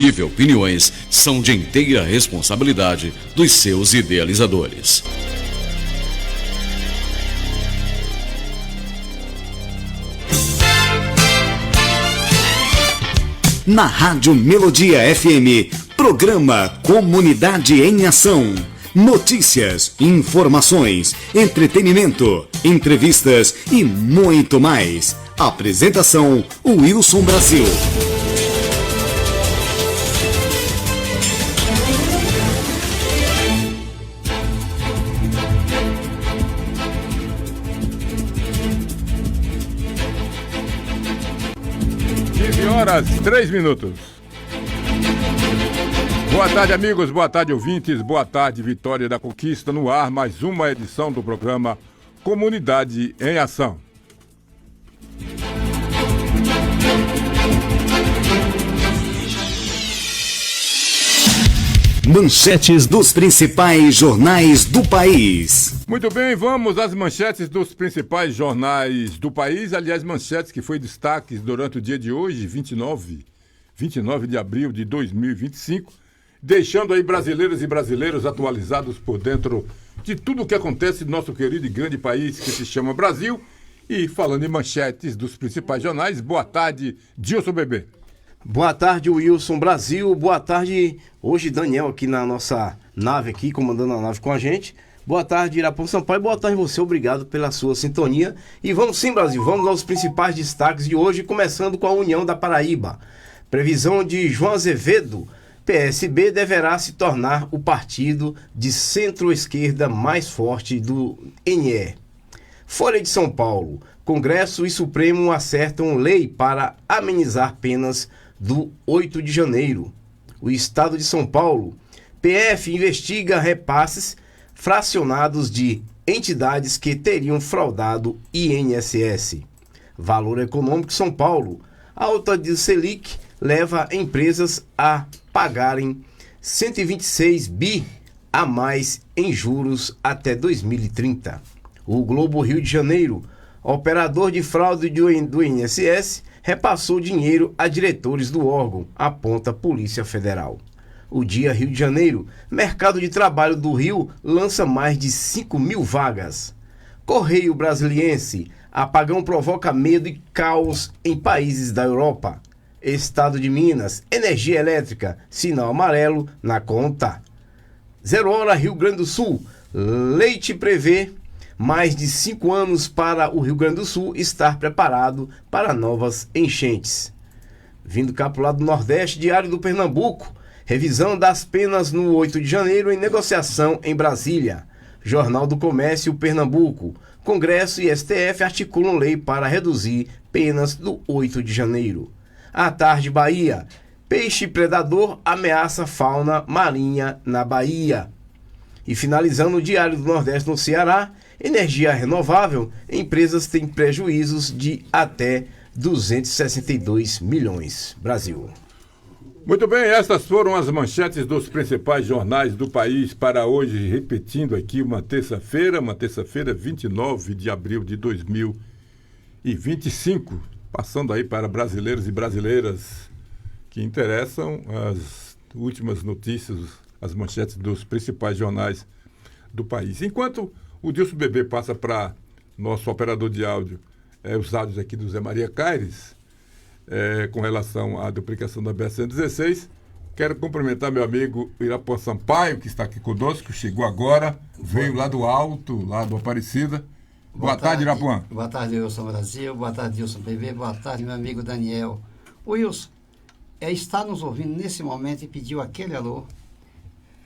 e opiniões são de inteira responsabilidade dos seus idealizadores. Na Rádio Melodia FM, programa Comunidade em Ação. Notícias, informações, entretenimento, entrevistas e muito mais. Apresentação: Wilson Brasil. Horas, 3 minutos. Boa tarde, amigos, boa tarde, ouvintes, boa tarde, Vitória da Conquista, no ar, mais uma edição do programa Comunidade em Ação. Manchetes dos principais jornais do país. Muito bem, vamos às manchetes dos principais jornais do país. Aliás, manchetes que foi destaque durante o dia de hoje, 29 de abril de 2025, deixando aí brasileiras e brasileiros atualizados por dentro de tudo o que acontece no nosso querido e grande país que se chama Brasil. E falando em manchetes dos principais jornais, boa tarde, Dilson Bebê. Boa tarde, Wilson Brasil. Boa tarde, hoje Daniel aqui na nossa nave aqui, comandando a nave com a gente. Boa tarde, Irapão Sampaio. Boa tarde você, obrigado pela sua sintonia. E vamos sim, Brasil, vamos aos principais destaques de hoje, começando com a União da Paraíba. Previsão de João Azevedo: PSB deverá se tornar o partido de centro-esquerda mais forte do NE. Folha de São Paulo: Congresso e Supremo acertam lei para amenizar penas do 8 de janeiro. O Estado de São Paulo: PF investiga repasses fracionados de entidades que teriam fraudado INSS. Valor Econômico São Paulo: alta de Selic leva empresas a pagarem 126 bi a mais em juros até 2030. O Globo Rio de Janeiro: operador de fraude do INSS repassou dinheiro a diretores do órgão, aponta Polícia Federal. O Dia Rio de Janeiro: mercado de trabalho do Rio lança mais de 5.000 vagas. Correio Brasiliense: apagão provoca medo e caos em países da Europa. Estado de Minas: energia elétrica, sinal amarelo na conta. 0 hora Rio Grande do Sul: Leite prevê mais de 5 anos para o Rio Grande do Sul estar preparado para novas enchentes. Vindo cá para o lado do Nordeste, Diário do Pernambuco: revisão das penas no 8 de janeiro em negociação em Brasília. Jornal do Comércio Pernambuco: Congresso e STF articulam lei para reduzir penas do 8 de janeiro. À tarde, Bahia: peixe predador ameaça fauna marinha na Bahia. E finalizando o Diário do Nordeste no Ceará: energia renovável, empresas têm prejuízos de até 262 milhões. Brasil. Muito bem, essas foram as manchetes dos principais jornais do país para hoje, repetindo aqui uma terça-feira 29 de abril de 2025, passando aí para brasileiros e brasileiras que interessam as últimas notícias, as manchetes dos principais jornais do país. Enquanto o Dilson Bebê passa para nosso operador de áudio os áudios aqui do Zé Maria Caires, com relação à duplicação da BR-116, quero cumprimentar meu amigo Irapão Sampaio, que está aqui conosco, chegou agora, veio lá do alto, lá do Aparecida. Boa tarde, Irapão. Boa tarde, Wilson Brasil. Boa tarde, Wilson Bebê. Boa tarde, meu amigo Daniel. O Wilson está nos ouvindo nesse momento e pediu aquele alô.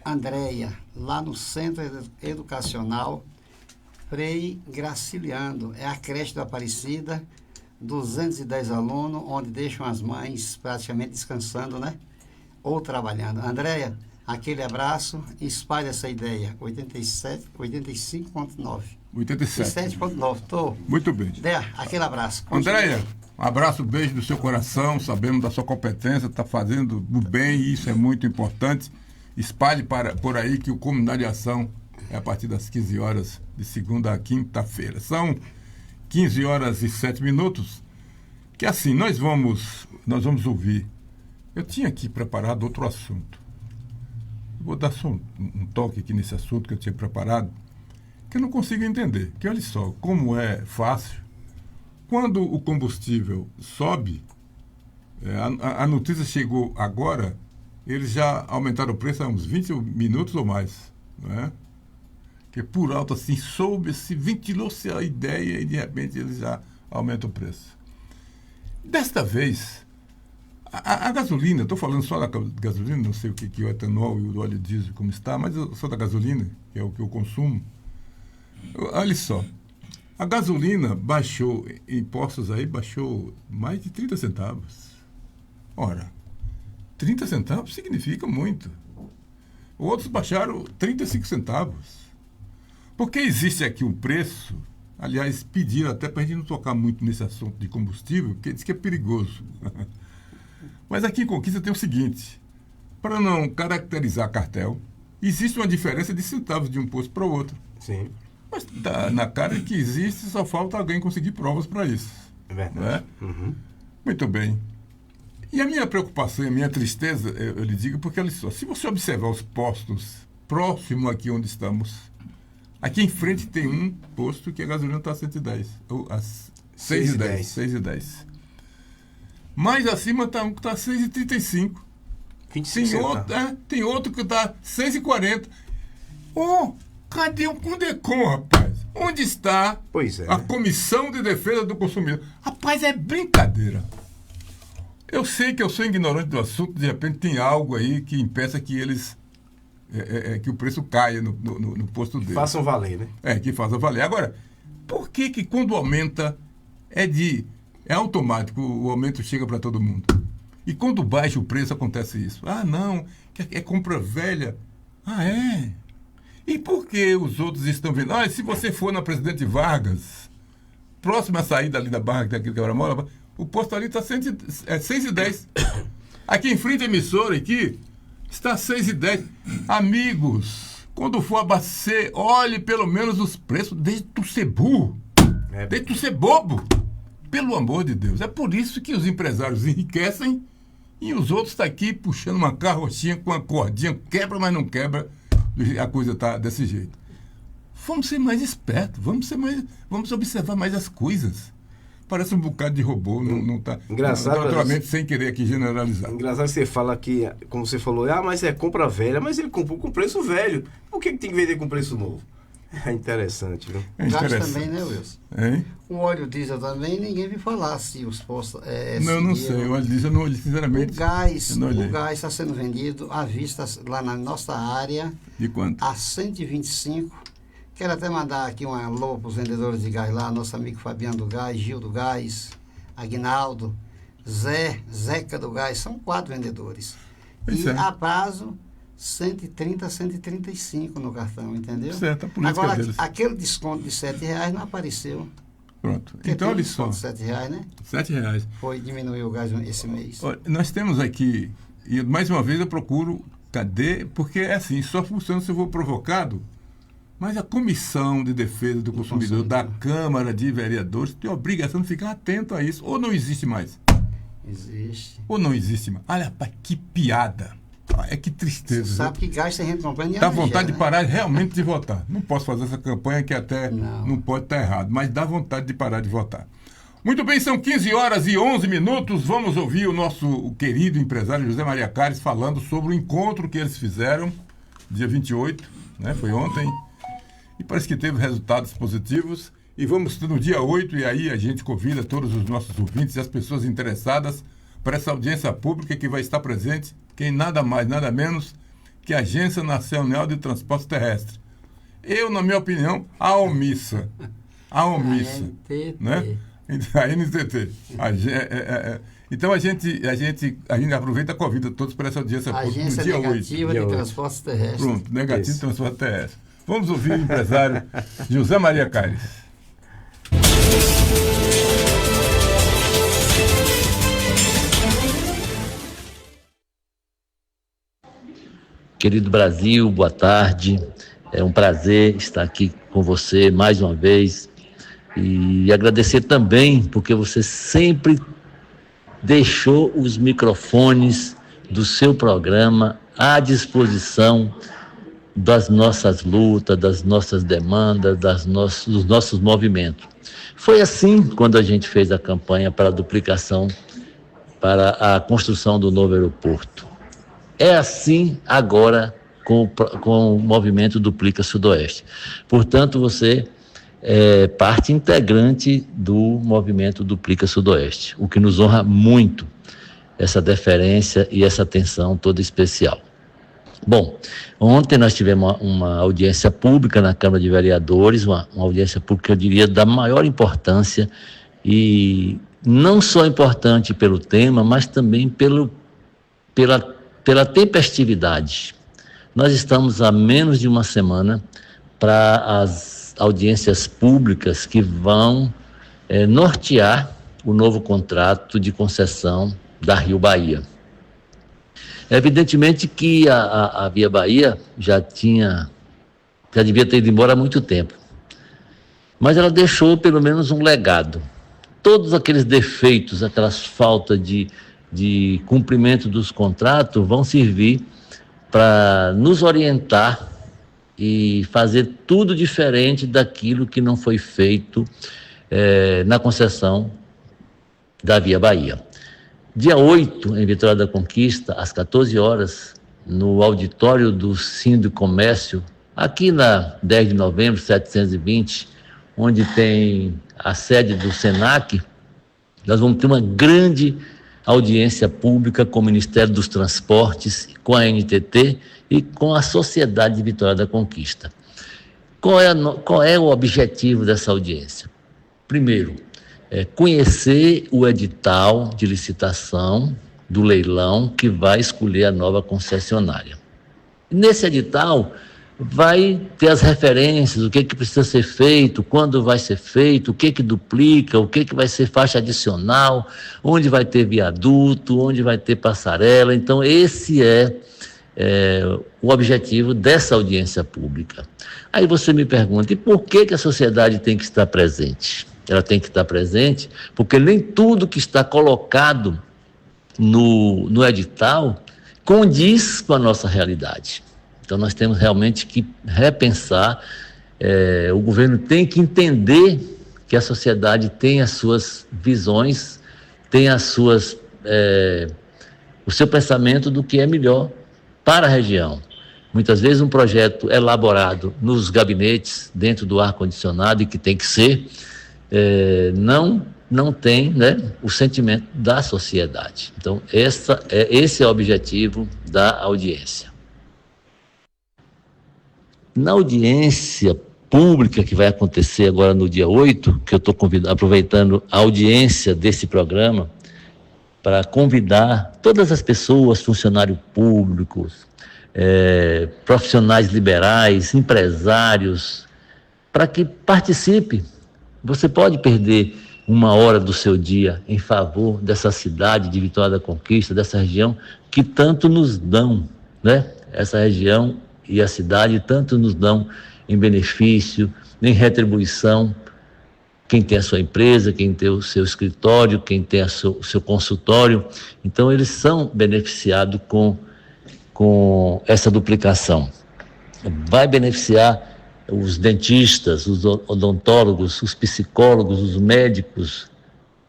Andréia, lá no Centro Educacional Frei Graciliano, é a creche da Aparecida, 210 alunos, onde deixam as mães praticamente descansando, né? Ou trabalhando. Andréia, aquele abraço e espalhe essa ideia. 85.9. 87.9, tô. Muito bem. Aquele abraço. Andréia, um abraço, beijo do seu coração, sabemos da sua competência, está fazendo o bem e isso é muito importante. Espalhe por aí que o Comunidade de Ação é a partir das 15 horas de segunda a quinta-feira. São 15 horas e 7 minutos, que assim, nós vamos ouvir eu tinha aqui preparado outro assunto. Vou dar só um toque aqui nesse assunto que eu tinha preparado, que eu não consigo entender. Que olha só, como é fácil. Quando o combustível sobe, a notícia chegou agora, eles já aumentaram o preço há uns 20 minutos ou mais. Não é? Que por alto assim, soube-se, ventilou-se a ideia e de repente eles já aumentam o preço. Desta vez, a gasolina, estou falando só da gasolina, não sei o que é o etanol e o óleo diesel como está, mas eu sou da gasolina, que é o que eu consumo. Olha só, a gasolina baixou, em postos aí, baixou mais de 30 centavos. Ora, 30 centavos significa muito. Outros baixaram 35 centavos. Porque existe aqui um preço, aliás, pediram até para a gente não tocar muito nesse assunto de combustível, porque diz que é perigoso. Mas aqui em Conquista tem o seguinte, para não caracterizar cartel, existe uma diferença de centavos de um posto para o outro. Sim. Mas tá na cara que existe, só falta alguém conseguir provas para isso. É verdade. Não é? Uhum. Muito bem. E a minha preocupação e a minha tristeza, eu lhe digo, porque olha só, se você observar os postos próximo aqui onde estamos, aqui em frente tem um posto que a gasolina está a 110, ou a 6,10. 6,10. Mais acima está um que está a 6,35. 25 tem outro que está 6,40. Cadê o Condecon, rapaz? Onde está a Comissão de Defesa do Consumidor? Rapaz, é brincadeira. Eu sei que eu sou ignorante do assunto, de repente tem algo aí que impeça que eles... que o preço caia no posto deles. Façam valer, né? Que façam valer. Agora, por que quando aumenta é automático, o aumento chega para todo mundo? E quando baixa o preço acontece isso? Ah, não, é compra velha. Ah, é? E por que os outros estão vendo? Se você for na Presidente Vargas, próxima à saída ali da barra, daquele quebra-mola, o posto ali está 6,10. Aqui em frente à emissora, aqui, está 6,10. Amigos, quando for abastecer, olhe pelo menos os preços, desde tu ser burro, desde tu ser bobo. Pelo amor de Deus. É por isso que os empresários enriquecem e os outros estão aqui puxando uma carrochinha com uma cordinha, quebra, mas não quebra. A coisa está desse jeito. Vamos ser mais espertos, vamos observar mais as coisas. Parece um bocado de robô, não está. Engraçado. Naturalmente, sem querer aqui generalizar. Engraçado que você fala que, como você falou, mas é compra velha, mas ele comprou com preço velho. Por que tem que vender com preço novo? É interessante, viu? Gás também, né, Wilson? Hein? O óleo diesel também, ninguém me falar se os postos... não sei. O óleo diesel, eu não olhei, sinceramente. O gás está sendo vendido à vista lá na nossa área. De quanto? A 125. Quero até mandar aqui um alô para os vendedores de gás lá, nosso amigo Fabiano do Gás, Gil do Gás, Aguinaldo, Zeca do Gás, são 4 vendedores. A prazo... 130, 135 no cartão, entendeu? Certo, agora, aquele desconto de R$7 não apareceu. Pronto. Então, olha só. R$7, né? R$7. Foi diminuir o gás esse mês. Olha, nós temos aqui, e mais uma vez eu procuro, cadê? Porque é assim, só funciona se eu for provocado, mas a Comissão de Defesa do Consumidor da Câmara de Vereadores tem a obrigação de ficar atento a isso. Ou não existe mais? Existe. Ou não existe mais? Olha, rapaz, que piada. Que tristeza. Você sabe que gás tem gente comprando e dá vontade de parar realmente de votar. Não posso fazer essa campanha que até não pode estar errado, mas dá vontade de parar de votar. Muito bem, são 15h11. Vamos ouvir o nosso querido empresário José Maria Cares falando sobre o encontro que eles fizeram, dia 28, né? Foi ontem, e parece que teve resultados positivos. E vamos no dia 8, e aí a gente convida todos os nossos ouvintes e as pessoas interessadas para essa audiência pública que vai estar presente, quem nada mais, nada menos que a Agência Nacional de Transporte Terrestre. Eu, na minha opinião, a omissa. Né? A NTT. Então a gente aproveita e convida todos para essa audiência pública no dia 8. Agência Negativa de Transporte Terrestre. Pronto, negativo de transporte terrestre. Vamos ouvir o empresário José Maria Cares. Querido Brasil, boa tarde. É um prazer estar aqui com você mais uma vez e agradecer também porque você sempre deixou os microfones do seu programa à disposição das nossas lutas, das nossas demandas, dos nossos movimentos. Foi assim quando a gente fez a campanha para a duplicação, para a construção do novo aeroporto. É assim agora com o movimento Duplica Sudoeste. Portanto, você é parte integrante do movimento Duplica Sudoeste, o que nos honra muito, essa deferência e essa atenção toda especial. Bom, ontem nós tivemos uma audiência pública na Câmara de Vereadores, uma audiência pública, eu diria, da maior importância, e não só importante pelo tema, mas também pela tempestividade. Nós estamos há menos de uma semana para as audiências públicas que vão nortear o novo contrato de concessão da Rio Bahia. Evidentemente que a Via Bahia já devia ter ido embora há muito tempo, mas ela deixou pelo menos um legado. Todos aqueles defeitos, aquelas faltas de cumprimento dos contratos vão servir para nos orientar e fazer tudo diferente daquilo que não foi feito na concessão da Via Bahia. Dia 8, em Vitória da Conquista, às 14 horas, no auditório do Síndico Comércio, aqui na 10 de novembro, 720, onde tem a sede do SENAC, nós vamos ter uma grande audiência pública com o Ministério dos Transportes, com a NTT e com a Sociedade de Vitória da Conquista. Qual é o objetivo dessa audiência? Primeiro, conhecer o edital de licitação do leilão que vai escolher a nova concessionária. Nesse edital vai ter as referências, o que precisa ser feito, quando vai ser feito, o que duplica, o que vai ser faixa adicional, onde vai ter viaduto, onde vai ter passarela. Então esse é o objetivo dessa audiência pública. Aí você me pergunta, e por que a sociedade tem que estar presente? Ela tem que estar presente porque nem tudo que está colocado no edital condiz com a nossa realidade. Então nós temos realmente que repensar, o governo tem que entender que a sociedade tem as suas visões, tem o seu pensamento do que é melhor para a região. Muitas vezes um projeto elaborado nos gabinetes, dentro do ar-condicionado, e que tem que ser, não tem, né, o sentimento da sociedade. Então, esse é o objetivo da audiência. Na audiência pública que vai acontecer agora no dia 8, que eu estou aproveitando a audiência desse programa para convidar todas as pessoas, funcionários públicos, profissionais liberais, empresários, para que participe. Você pode perder uma hora do seu dia em favor dessa cidade de Vitória da Conquista, dessa região que tanto nos dão, né? Essa região e a cidade tanto nos dão em benefício, em retribuição. Quem tem a sua empresa, quem tem o seu escritório, quem tem o seu consultório. Então, eles são beneficiados com essa duplicação. Vai beneficiar os dentistas, os odontólogos, os psicólogos, os médicos,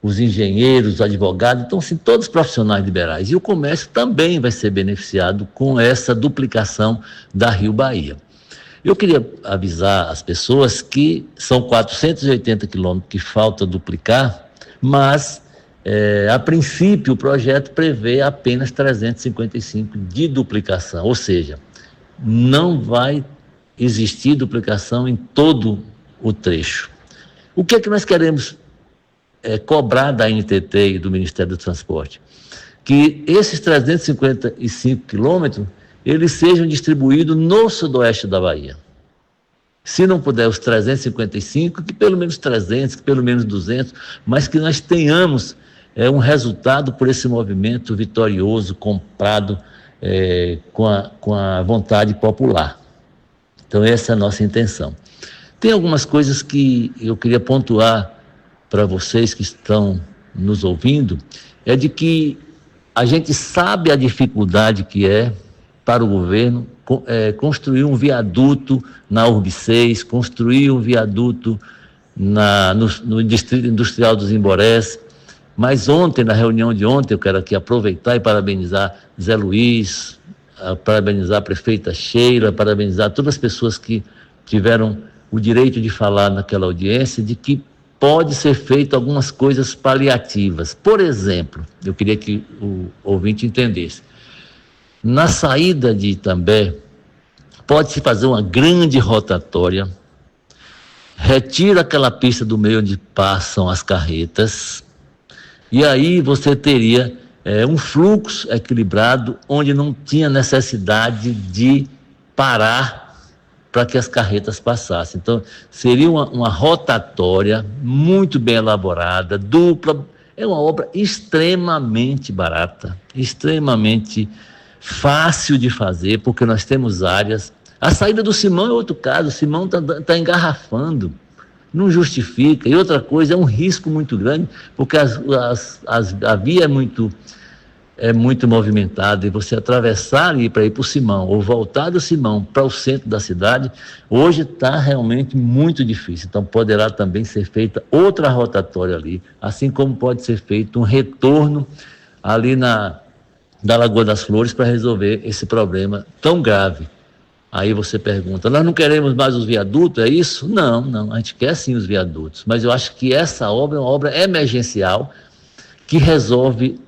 os engenheiros, os advogados, então, assim, todos os profissionais liberais. E o comércio também vai ser beneficiado com essa duplicação da Rio Bahia. Eu queria avisar as pessoas que são 480 quilômetros que falta duplicar, mas, a princípio, o projeto prevê apenas 355 de duplicação, ou seja, não vai existir duplicação em todo o trecho. O que é que nós queremos cobrar da NTT e do Ministério do Transporte? Que esses 355 quilômetros, eles sejam distribuídos no sudoeste da Bahia. Se não puder os 355, que pelo menos 300, que pelo menos 200, mas que nós tenhamos um resultado por esse movimento vitorioso, comprado com a vontade popular. Então essa é a nossa intenção. Tem algumas coisas que eu queria pontuar para vocês que estão nos ouvindo, de que A gente sabe a dificuldade que é para o governo construir um viaduto na Urb 6, construir um viaduto no Distrito Industrial dos Imborés. Mas ontem, na reunião de ontem, eu quero aqui aproveitar e parabenizar Zé Luiz, parabenizar a prefeita Sheila, parabenizar todas as pessoas que tiveram o direito de falar naquela audiência, de que pode ser feito algumas coisas paliativas. Por exemplo, eu queria que o ouvinte entendesse. Na saída de Itambé, pode-se fazer uma grande rotatória, retira aquela pista do meio onde passam as carretas, e aí você teria um fluxo equilibrado, onde não tinha necessidade de parar para que as carretas passassem. Então, seria uma rotatória muito bem elaborada, dupla. É uma obra extremamente barata, extremamente fácil de fazer, porque nós temos áreas. A saída do Simão é outro caso. O Simão está engarrafando, não justifica. E outra coisa, é um risco muito grande, porque a via é muito movimentada, e você atravessar e ir para ir para o Simão, ou voltar do Simão para o centro da cidade, hoje está realmente muito difícil. Então poderá também ser feita outra rotatória ali, assim como pode ser feito um retorno ali da Lagoa das Flores para resolver esse problema tão grave. Aí você pergunta, nós não queremos mais os viadutos, é isso? Não, a gente quer sim os viadutos, mas eu acho que essa obra é uma obra emergencial que resolve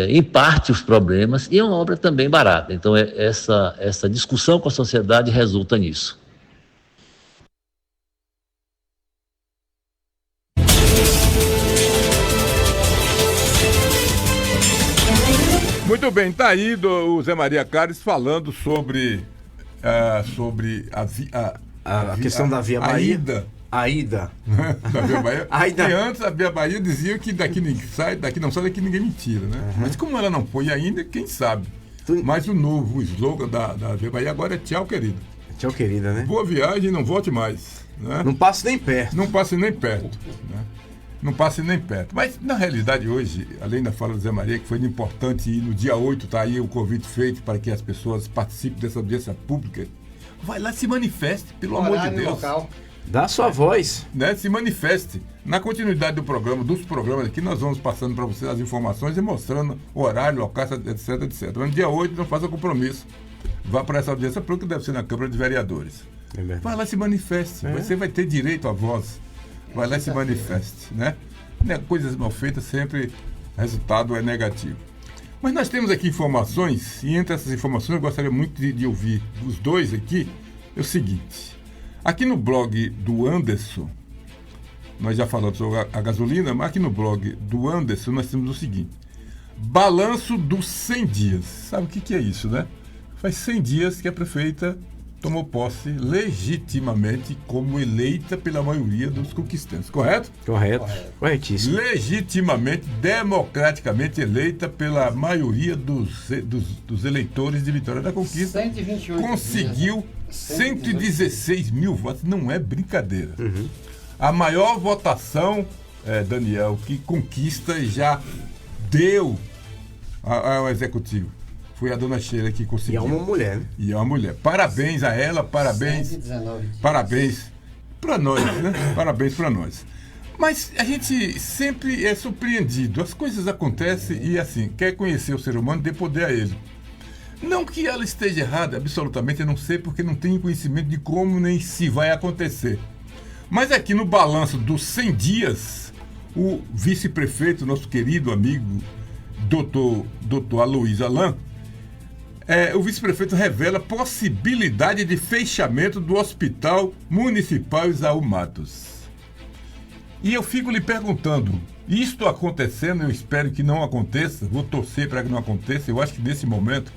em parte os problemas, e é uma obra também barata. Então essa discussão com a sociedade resulta nisso. Muito bem, está aí o Zé Maria Carlos falando sobre a questão da Via Bahia. A ida. Da Via Bahia. Ainda. E antes a Via Bahia dizia que daqui não sai, daqui ninguém mentira, né? Uhum. Mas como ela não foi ainda, quem sabe? Mas o novo slogan da Via Bahia agora é tchau, querida. Tchau, querida, né? Boa viagem, não volte mais. Né? Não passe nem perto. Não passe nem perto. Né? Não passe nem perto. Mas, na realidade, hoje, além da fala do Zé Maria, que foi importante, e no dia 8 está aí o convite feito para que as pessoas participem dessa audiência pública, vai lá, se manifeste, pelo amor de Deus. Local. Dá sua voz. Né? Se manifeste. Na continuidade do programa, dos programas aqui, nós vamos passando para vocês as informações e mostrando o horário, local, etc, etc. Mas no dia 8, não faça compromisso. Vá para essa audiência pública, que deve ser na Câmara de Vereadores. Vai lá, se manifeste. Você vai ter direito à voz. Vai lá e se manifeste. Né? Coisas mal feitas, sempre o resultado é negativo. Mas nós temos aqui informações, e entre essas informações eu gostaria muito de ouvir os dois aqui, é o seguinte. Aqui no blog do Anderson, nós já falamos sobre a gasolina, mas aqui no blog do Anderson nós temos o seguinte: balanço dos 100 dias. Sabe o que é isso, né? Faz 100 dias que a prefeita tomou posse legitimamente como eleita pela maioria dos conquistantes, correto? Correto. Corretíssimo. Legitimamente, democraticamente eleita pela maioria dos eleitores de Vitória da Conquista. 128 conseguiu dias. 116 mil votos, não é brincadeira. Uhum. A maior votação, Daniel, que Conquista já deu ao Executivo. Foi a dona Sheila que conseguiu. E é uma mulher, né? E é uma mulher. Parabéns a ela, parabéns. 119. Parabéns para nós, né? Parabéns para nós. Mas a gente sempre é surpreendido. As coisas acontecem e, assim, quer conhecer o ser humano, dê poder a ele. Não que ela esteja errada, absolutamente, eu não sei, porque não tenho conhecimento de como nem se vai acontecer. Mas aqui no balanço dos 100 dias, o vice-prefeito, nosso querido amigo, doutor Aloysio Alain, o vice-prefeito revela possibilidade de fechamento do Hospital Municipal Isaú Matos. E eu fico lhe perguntando, isto acontecendo, eu espero que não aconteça, vou torcer para que não aconteça, eu acho que nesse momento,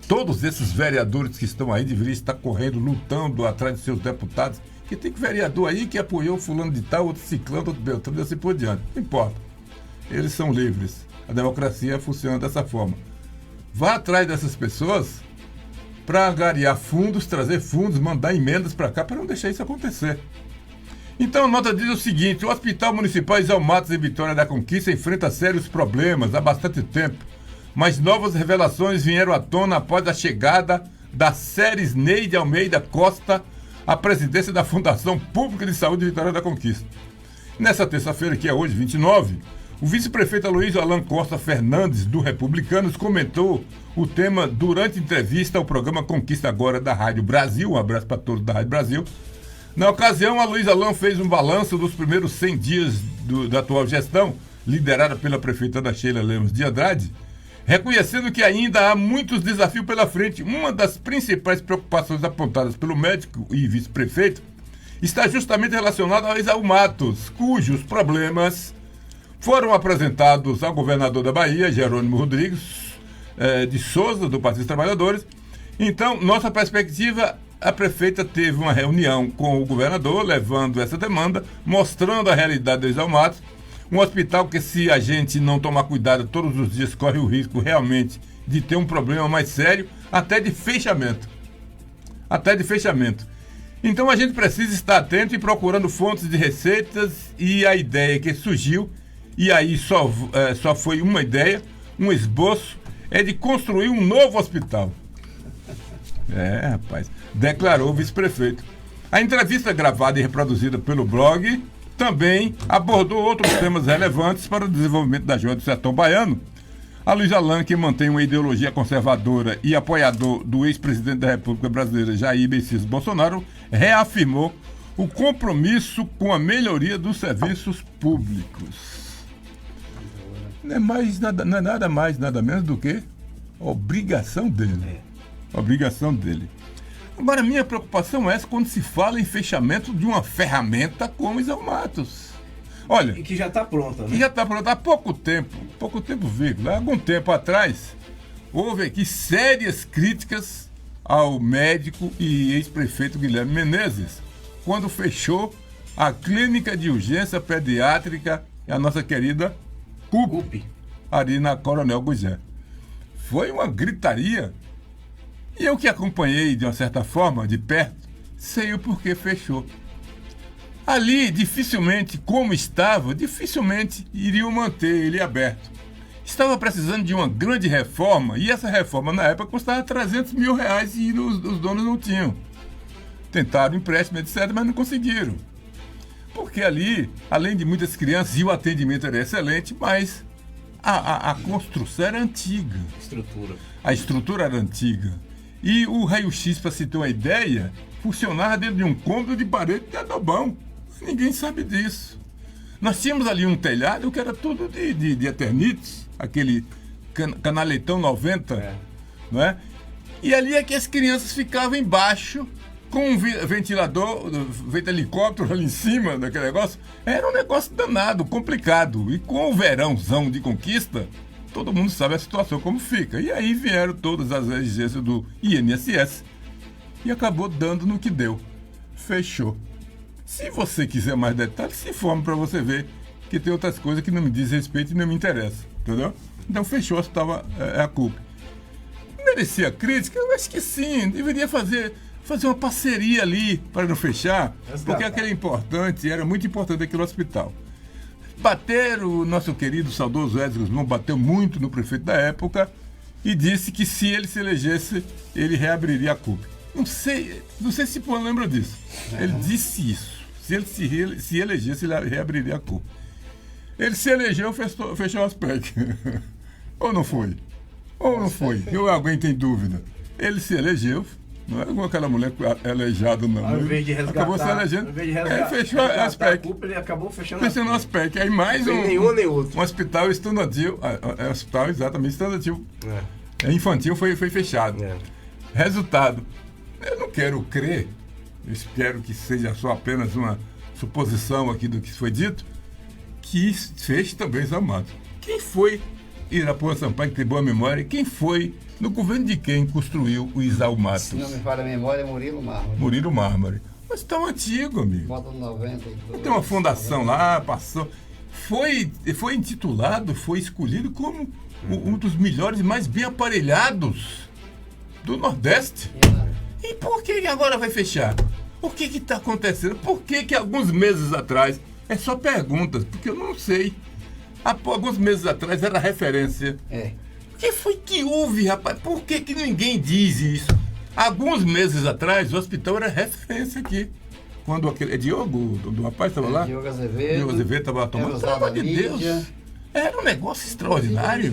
todos esses vereadores que estão aí deveriam estar correndo, lutando atrás de seus deputados, que tem vereador aí que apoiou fulano de tal, outro ciclano, outro beltrano, e assim por diante. Não importa. Eles são livres. A democracia funciona dessa forma. Vá atrás dessas pessoas para angariar fundos, trazer fundos, mandar emendas para cá, para não deixar isso acontecer. Então a nota diz o seguinte: o Hospital Municipal Isaú Matos em Vitória da Conquista enfrenta sérios problemas há bastante tempo, mas novas revelações vieram à tona após a chegada da Séries Neide Almeida Costa à presidência da Fundação Pública de Saúde Vitória da Conquista. Nessa terça-feira, que é hoje, 29, o vice-prefeito Aloysio Alan Costa Fernandes, do Republicanos, comentou o tema durante entrevista ao programa Conquista Agora da Rádio Brasil. Um abraço para todos da Rádio Brasil. Na ocasião, Aloysio Alan fez um balanço dos primeiros 100 dias da atual gestão, liderada pela prefeita Ana Sheila Lemos de Andrade, reconhecendo que ainda há muitos desafios pela frente. Uma das principais preocupações apontadas pelo médico e vice-prefeito está justamente relacionada ao exaumatos, cujos problemas foram apresentados ao governador da Bahia, Jerônimo Rodrigues de Souza, do Partido dos Trabalhadores. Então, nossa perspectiva, a prefeita teve uma reunião com o governador, levando essa demanda, mostrando a realidade dos exaumatos. Um hospital que, se a gente não tomar cuidado todos os dias, corre o risco realmente de ter um problema mais sério, até de fechamento. Então a gente precisa estar atento e procurando fontes de receitas, e a ideia que surgiu, e aí só foi uma ideia, um esboço, é de construir um novo hospital. Rapaz, declarou o vice-prefeito. A entrevista gravada e reproduzida pelo blog também abordou outros temas relevantes para o desenvolvimento da Joia do Sertão Baiano. Aloysio Alan, que mantém uma ideologia conservadora e apoiador do ex-presidente da República Brasileira, Jair Messias Bolsonaro, reafirmou o compromisso com a melhoria dos serviços públicos. Não é nada mais, nada menos do que obrigação dele. Obrigação dele. Agora, minha preocupação é essa quando se fala em fechamento de uma ferramenta como exaumatos. Olha, E que já está pronta, né? que já está pronta há pouco tempo, vírgula, algum tempo atrás, houve aqui sérias críticas ao médico e ex-prefeito Guilherme Menezes, quando fechou a clínica de urgência pediátrica, a nossa querida CUP, ali na Coronel Gugé. Foi uma gritaria. E eu que acompanhei, de uma certa forma, de perto, sei o porquê fechou. Ali, dificilmente iriam manter ele aberto. Estava precisando de uma grande reforma, e essa reforma, na época, custava R$300 mil e os donos não tinham. Tentaram empréstimo, etc., mas não conseguiram. Porque ali, além de muitas crianças, e o atendimento era excelente, mas a construção era antiga. A estrutura era antiga. E o raio-x, para se ter uma ideia, funcionava dentro de um cômodo de parede de adobão. Ninguém sabe disso. Nós tínhamos ali um telhado que era tudo de eternite, aquele canaletão 90, não é? E ali é que as crianças ficavam embaixo, com um ventilador, helicóptero ali em cima daquele negócio. Era um negócio danado, complicado. E com o verãozão de Conquista, todo mundo sabe a situação como fica. E aí vieram todas as exigências do INSS e acabou dando no que deu. Fechou. Se você quiser mais detalhes, se informe para você ver que tem outras coisas que não me diz respeito e não me interessa. Entendeu? Então fechou, estava a culpa. Merecia crítica? Eu acho que sim. Deveria fazer uma parceria ali para não fechar, porque aquele era muito importante aquele hospital. O nosso querido saudoso Edson Guzmão bateu muito no prefeito da época e disse que se ele se elegesse, ele reabriria a CUP. Não sei se o Pão lembra disso. Ele disse isso. Se ele se elegesse, ele reabriria a CUP. Ele se elegeu, fechou as PEC. Ou não foi? Ou alguém tem dúvida? Ele se elegeu. Não é como aquela mulher aleijada, não. Ao invés de resgatar, acabou se elegendo. Ele fechou as PEC. Ele acabou fechando as PEC. Aí mais nenhum nem outro. Um hospital estudantil. Hospital exatamente estudantil. Infantil foi fechado. Resultado. Eu não quero crer. Eu espero que seja só apenas uma suposição aqui do que foi dito. Que feche também exaumatos. Quem foi Irapuã Sampaio, que tem boa memória? Quem foi, no governo de quem construiu o exaumatos? Se não me falha a memória, é Murilo Mármore. Murilo Mármore. Mas tão antigo, amigo. Bota no 92. Tem uma fundação lá, passou. Foi intitulado, foi escolhido como um dos melhores e mais bem aparelhados do Nordeste. E por que agora vai fechar? O que está acontecendo? Por que alguns meses atrás... É só perguntas, porque eu não sei. Há alguns meses atrás era referência. que foi que houve, rapaz? Por que ninguém diz isso? Alguns meses atrás, o hospital era referência aqui. Quando aquele Diogo, do rapaz, estava lá? Diogo Azevedo. Diogo Azevedo estava tomando. Pelo amor de Deus. Era um negócio extraordinário.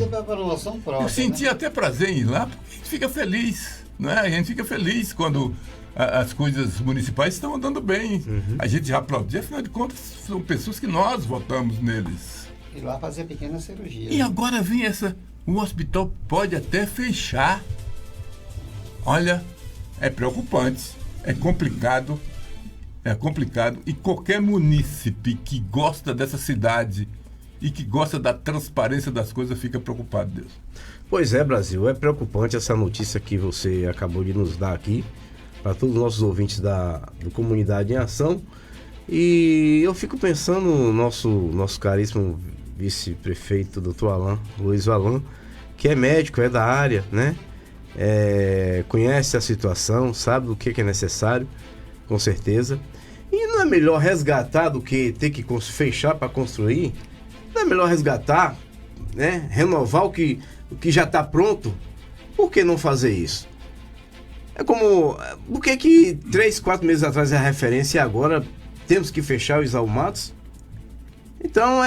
Eu senti até prazer em ir lá, porque a gente fica feliz. Né? A gente fica feliz quando as coisas municipais estão andando bem. A gente já aplaudia, afinal de contas, são pessoas que nós votamos neles. E lá fazer pequena cirurgia. E agora vem o hospital pode até fechar. Olha, é preocupante, é complicado, e qualquer munícipe que gosta dessa cidade e que gosta da transparência das coisas fica preocupado, Deus. Pois é, Brasil, é preocupante essa notícia que você acabou de nos dar aqui, para todos os nossos ouvintes do Comunidade em Ação. E eu fico pensando no nosso caríssimo vice-prefeito, doutor Luiz Alan, que é médico, é da área, né? Conhece a situação, sabe o que é necessário, com certeza. E não é melhor resgatar do que ter que fechar para construir? Não é melhor resgatar, né? Renovar o que já está pronto? Por que não fazer isso? É como... Por que 3, 4 meses atrás é a referência e agora temos que fechar o Isaú Matos? Então,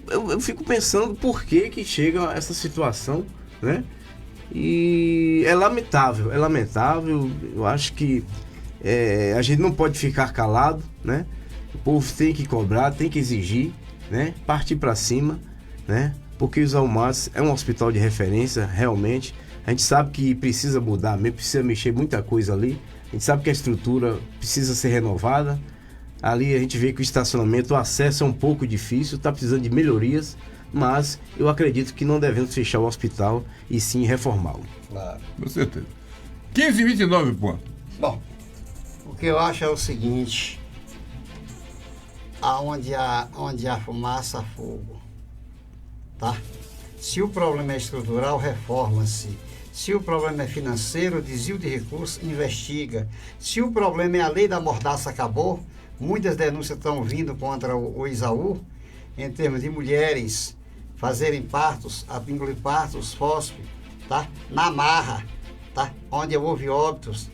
eu fico pensando por que chega essa situação, né? E é lamentável. Eu acho que a gente não pode ficar calado, né? O povo tem que cobrar, tem que exigir, né? Partir para cima, né? Porque o Isaú Matos é um hospital de referência, realmente. A gente sabe que precisa mudar, precisa mexer muita coisa ali. A gente sabe que a estrutura precisa ser renovada. Ali a gente vê que o estacionamento, o acesso é um pouco difícil, está precisando de melhorias, mas eu acredito que não devemos fechar o hospital e sim reformá-lo. Claro. Com certeza. 15h29, pô. Bom, o que eu acho é o seguinte: onde há fumaça, há fogo. Tá? Se o problema é estrutural, reforma-se. Se o problema é financeiro, desvio de recursos, investiga. Se o problema é a lei da mordaça, acabou. Muitas denúncias estão vindo contra o Isaú, em termos de mulheres fazerem partos, engolir partos, fósforo, tá? Na marra, tá? Onde houve óbitos.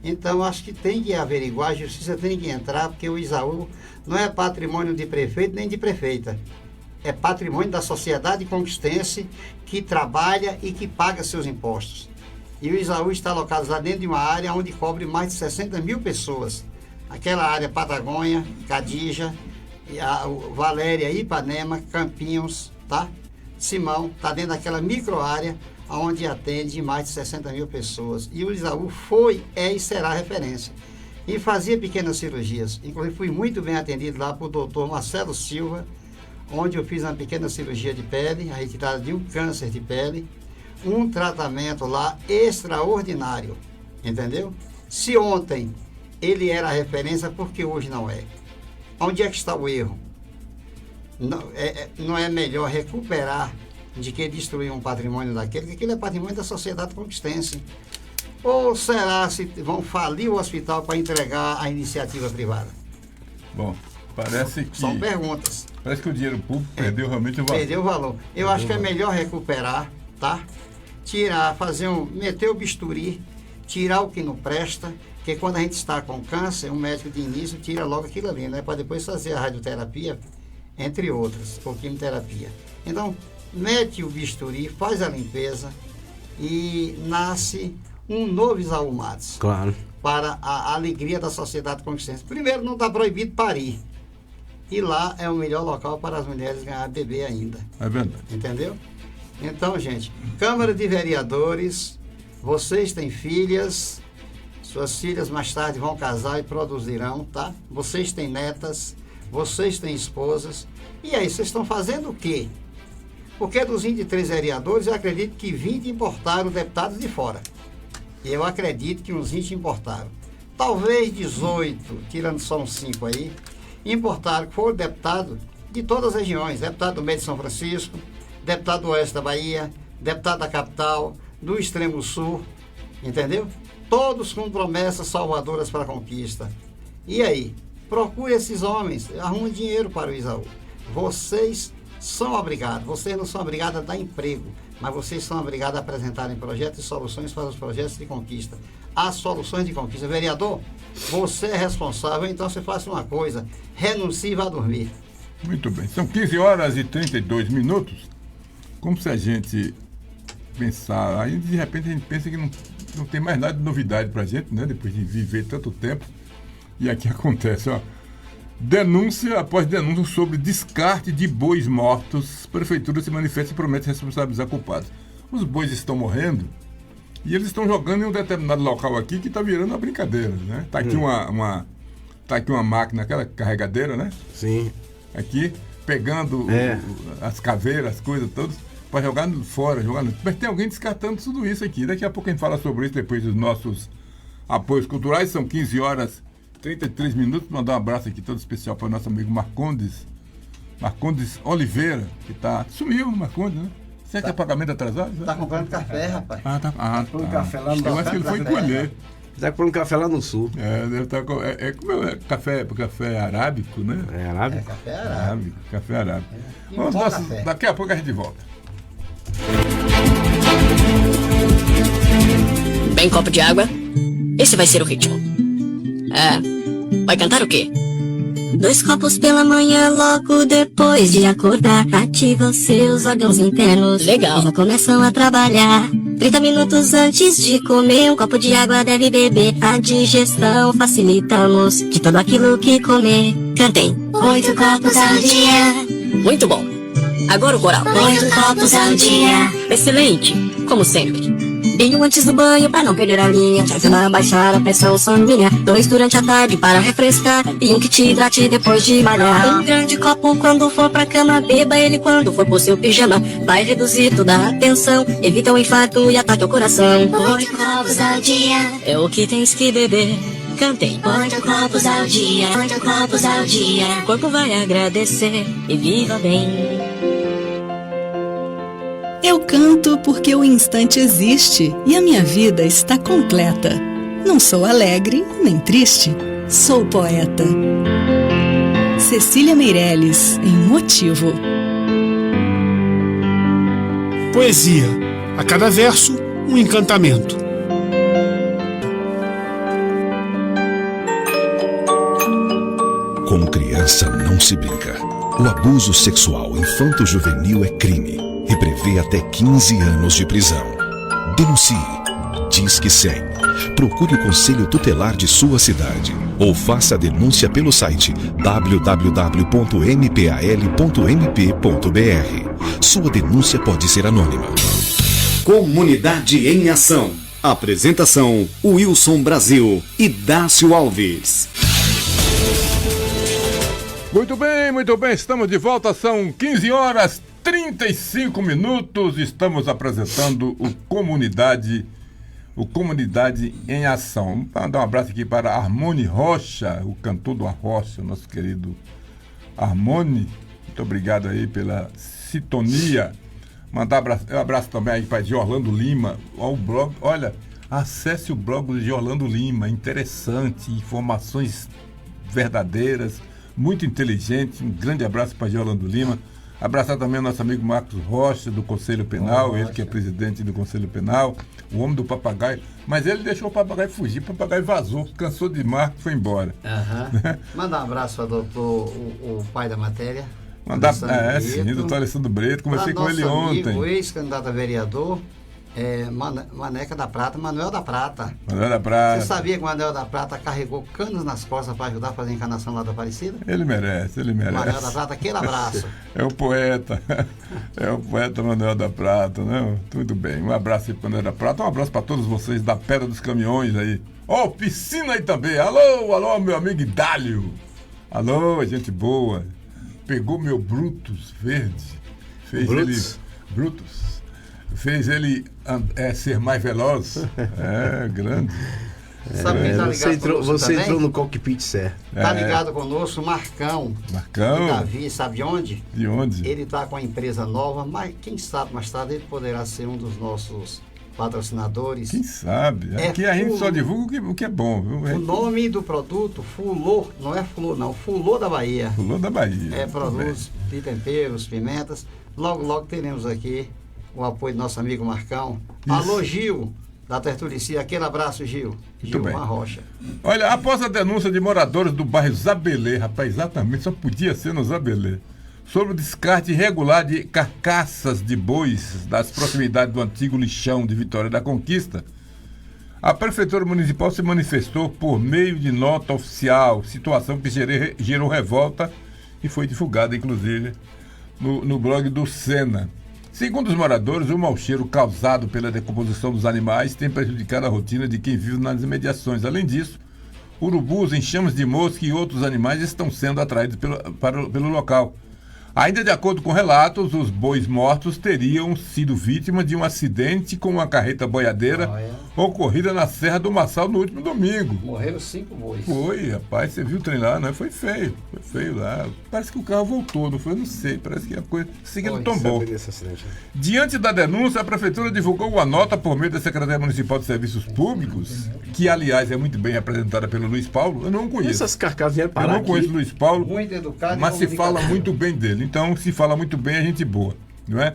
Então, acho que tem que averiguar, a justiça tem que entrar, porque o Isaú não é patrimônio de prefeito nem de prefeita. É patrimônio da sociedade conquistense que trabalha e que paga seus impostos. E o Isaú está localizado dentro de uma área onde cobre mais de 60 mil pessoas. Aquela área Patagônia, Cadija, Valéria, Ipanema, Campinhos, tá? Simão, está dentro daquela micro-área onde atende mais de 60 mil pessoas. E o Isaú foi, e será referência. E fazia pequenas cirurgias. Inclusive, fui muito bem atendido lá por doutor Marcelo Silva, onde eu fiz uma pequena cirurgia de pele, a retirada de um câncer de pele, um tratamento lá extraordinário, entendeu? Se ontem ele era a referência, porque hoje não é. Onde é que está o erro? Não é melhor recuperar de que destruir um patrimônio daquele, que aquele é patrimônio da sociedade conquistense. Ou será se vão falir o hospital para entregar a iniciativa privada? Bom, parece que... São perguntas. Parece que o dinheiro público perdeu realmente o valor. Perdeu o valor. Eu acho que é melhor recuperar, tá? Tirar, meter o bisturi, tirar o que não presta, porque quando a gente está com câncer, um médico de início tira logo aquilo ali, né? Para depois fazer a radioterapia, entre outras, ou quimioterapia. Então, mete o bisturi, faz a limpeza e nasce um novo Isaú Matos. Claro. Para a alegria da sociedade conquistense. Primeiro, não está proibido parir. E lá é o melhor local para as mulheres ganhar bebê ainda. É verdade. Entendeu? Então, gente, Câmara de Vereadores, vocês têm filhas, suas filhas mais tarde vão casar e produzirão, tá? Vocês têm netas, vocês têm esposas. E aí, vocês estão fazendo o quê? Porque dos 23 vereadores, eu acredito que 20 importaram deputados de fora. E eu acredito que uns 20 importaram. Talvez 18, tirando só uns 5 aí, importaram, que foram deputados de todas as regiões. Deputado do meio de São Francisco, deputado do oeste da Bahia, deputado da capital, do extremo sul, entendeu? Todos com promessas salvadoras para a conquista. E aí? Procure esses homens, arrumem dinheiro para o Isaú. Vocês são obrigados, vocês não são obrigados a dar emprego, mas vocês são obrigados a apresentarem projetos e soluções para os projetos de conquista. As soluções de conquista. Vereador, você é responsável, então você faça uma coisa, renuncie e vá dormir. Muito bem. São 15 horas e 32 minutos. Como se a gente pensar, aí de repente a gente pensa que não tem mais nada de novidade pra gente, né? Depois de viver tanto tempo. E aqui acontece, ó. Denúncia após denúncia sobre descarte de bois mortos. Prefeitura se manifesta e promete responsabilizar culpados. Os bois estão morrendo e eles estão jogando em um determinado local aqui que está virando uma brincadeira, né? Tá aqui tá aqui uma máquina, aquela carregadeira, né? Sim. Aqui, pegando as caveiras, as coisas todas, para jogar fora, Mas tem alguém descartando tudo isso aqui. Daqui a pouco a gente fala sobre isso depois dos nossos apoios culturais. São 15 horas 33 minutos, mandar um abraço aqui todo especial para o nosso amigo Marcondes Oliveira, que sumiu, Marcondes, né? Será que é pagamento atrasado? Tá comprando café, rapaz. Comprando café lá no Eu acho que ele foi colher. Tá comprando café lá no sul. Deve estar café arábico, né? É arábico? Café arábico. Café arábico. Café. Daqui a pouco a gente volta. Bem, copo de água. Esse vai ser o ritmo. Vai cantar o quê? 2 copos pela manhã, logo depois de acordar. Ativa os seus órgãos internos. Legal. E já começam a trabalhar. 30 minutos antes de comer, um copo de água deve beber. A digestão facilitamos de tudo aquilo que comer. Cantem. 8 copos ao dia. Muito bom. Agora o coral. 8 copos ao dia. Excelente, como sempre. Vinho antes do banho pra não perder a linha. Te ajuda a baixar a pressão sanguínea. 2 durante a tarde para refrescar. E um que te hidrate depois de malhar. Um grande copo quando for pra cama. Beba ele quando for pro seu pijama. Vai reduzir toda a tensão. Evita o infarto e ataque ao coração. 8 copos ao dia. É o que tens que beber. Cantem. 8 copos ao dia. 8 copos ao dia. O corpo vai agradecer e viva bem. Eu canto porque o instante existe e a minha vida está completa. Não sou alegre nem triste, sou poeta. Cecília Meirelles, em Motivo. Poesia. A cada verso, um encantamento. Com criança não se brinca. O abuso sexual infanto-juvenil é crime e prevê até 15 anos de prisão. Denuncie. Disque 100. Procure o Conselho Tutelar de sua cidade ou faça a denúncia pelo site www.mpal.mp.br. Sua denúncia pode ser anônima. Comunidade em Ação. Apresentação: Wilson Brasil e Dácio Alves. Muito bem, estamos de volta, são 15 horas 35 minutos, estamos apresentando o Comunidade em Ação. Vou dar um abraço aqui para Armone Rocha, o cantor do Arrocha, nosso querido Armone, muito obrigado aí pela sintonia. Mandar um abraço também aí para Orlando Lima, o blog, olha, acesse o blog de Orlando Lima, interessante, informações verdadeiras, muito inteligente. Um grande abraço para Orlando Lima. Abraçar também o nosso amigo Marcos Rocha, do Conselho Penal, ele que é presidente do Conselho Penal, o homem do papagaio. Mas ele deixou o papagaio fugir, o papagaio vazou, cansou de Marcos e foi embora. Mandar um abraço para o pai da matéria. Mandar, sim, doutor Alessandro Brito, conversei com ele ontem. O ex-candidato a vereador, Maneca da Prata, Manuel da Prata. Manuel da Prata. Você sabia que o Manuel da Prata carregou canos nas costas para ajudar a fazer a encarnação lá da Aparecida? Ele merece. Manuel da Prata, aquele abraço. É o poeta Manuel da Prata, né? Tudo bem, um abraço aí para o Manuel da Prata, um abraço para todos vocês da Pedra dos Caminhões aí. Piscina aí também, alô, meu amigo Idálio. Alô, gente boa. Pegou meu Brutus verde, fez ele ser mais veloz. Grande. Sabe quem tá ligado você entrou no cockpit certo. Tá ligado conosco, Marcão. Marcão. Davi, sabe de onde? De onde? Ele tá com a empresa nova, mas quem sabe mais tarde ele poderá ser um dos nossos patrocinadores. Quem sabe? Aqui a gente só divulga o que é bom. Viu? O nome do produto, Fulô, não é Fulô não, Fulô da Bahia. Fulô da Bahia. É produtos de temperos, pimentas. Logo, logo teremos aqui o apoio do nosso amigo Marcão. Isso. Alô, Gil, da Tertulicia. Aquele abraço, Gil. Gilmar Rocha. Olha, após a denúncia de moradores do bairro Zabelê, rapaz, exatamente, só podia ser no Zabelê, sobre o descarte irregular de carcaças de bois das proximidades do antigo lixão de Vitória da Conquista, a Prefeitura Municipal se manifestou por meio de nota oficial, situação que gerou revolta e foi divulgada, inclusive, no blog do Sena. Segundo os moradores, o mau cheiro causado pela decomposição dos animais tem prejudicado a rotina de quem vive nas imediações. Além disso, urubus, enxames de mosca e outros animais estão sendo atraídos pelo local. Ainda de acordo com relatos, os bois mortos teriam sido vítimas de um acidente com uma carreta boiadeira ocorrida na Serra do Marçal no último domingo. Morreram 5 bois. Foi, rapaz, você viu o trem lá, né? Foi feio lá. Parece que o carro voltou, não foi? Eu não sei, parece que a coisa seguida tombou. Diante da denúncia, a Prefeitura divulgou uma nota por meio da Secretaria Municipal de Serviços Públicos, que, aliás, é muito bem representada pelo Luiz Paulo. Eu não conheço. Essas carcaças vieram parar Eu não conheço o Luiz Paulo, muito educado, mas se fala muito bem dele. Então, se fala muito bem, é gente boa, não é?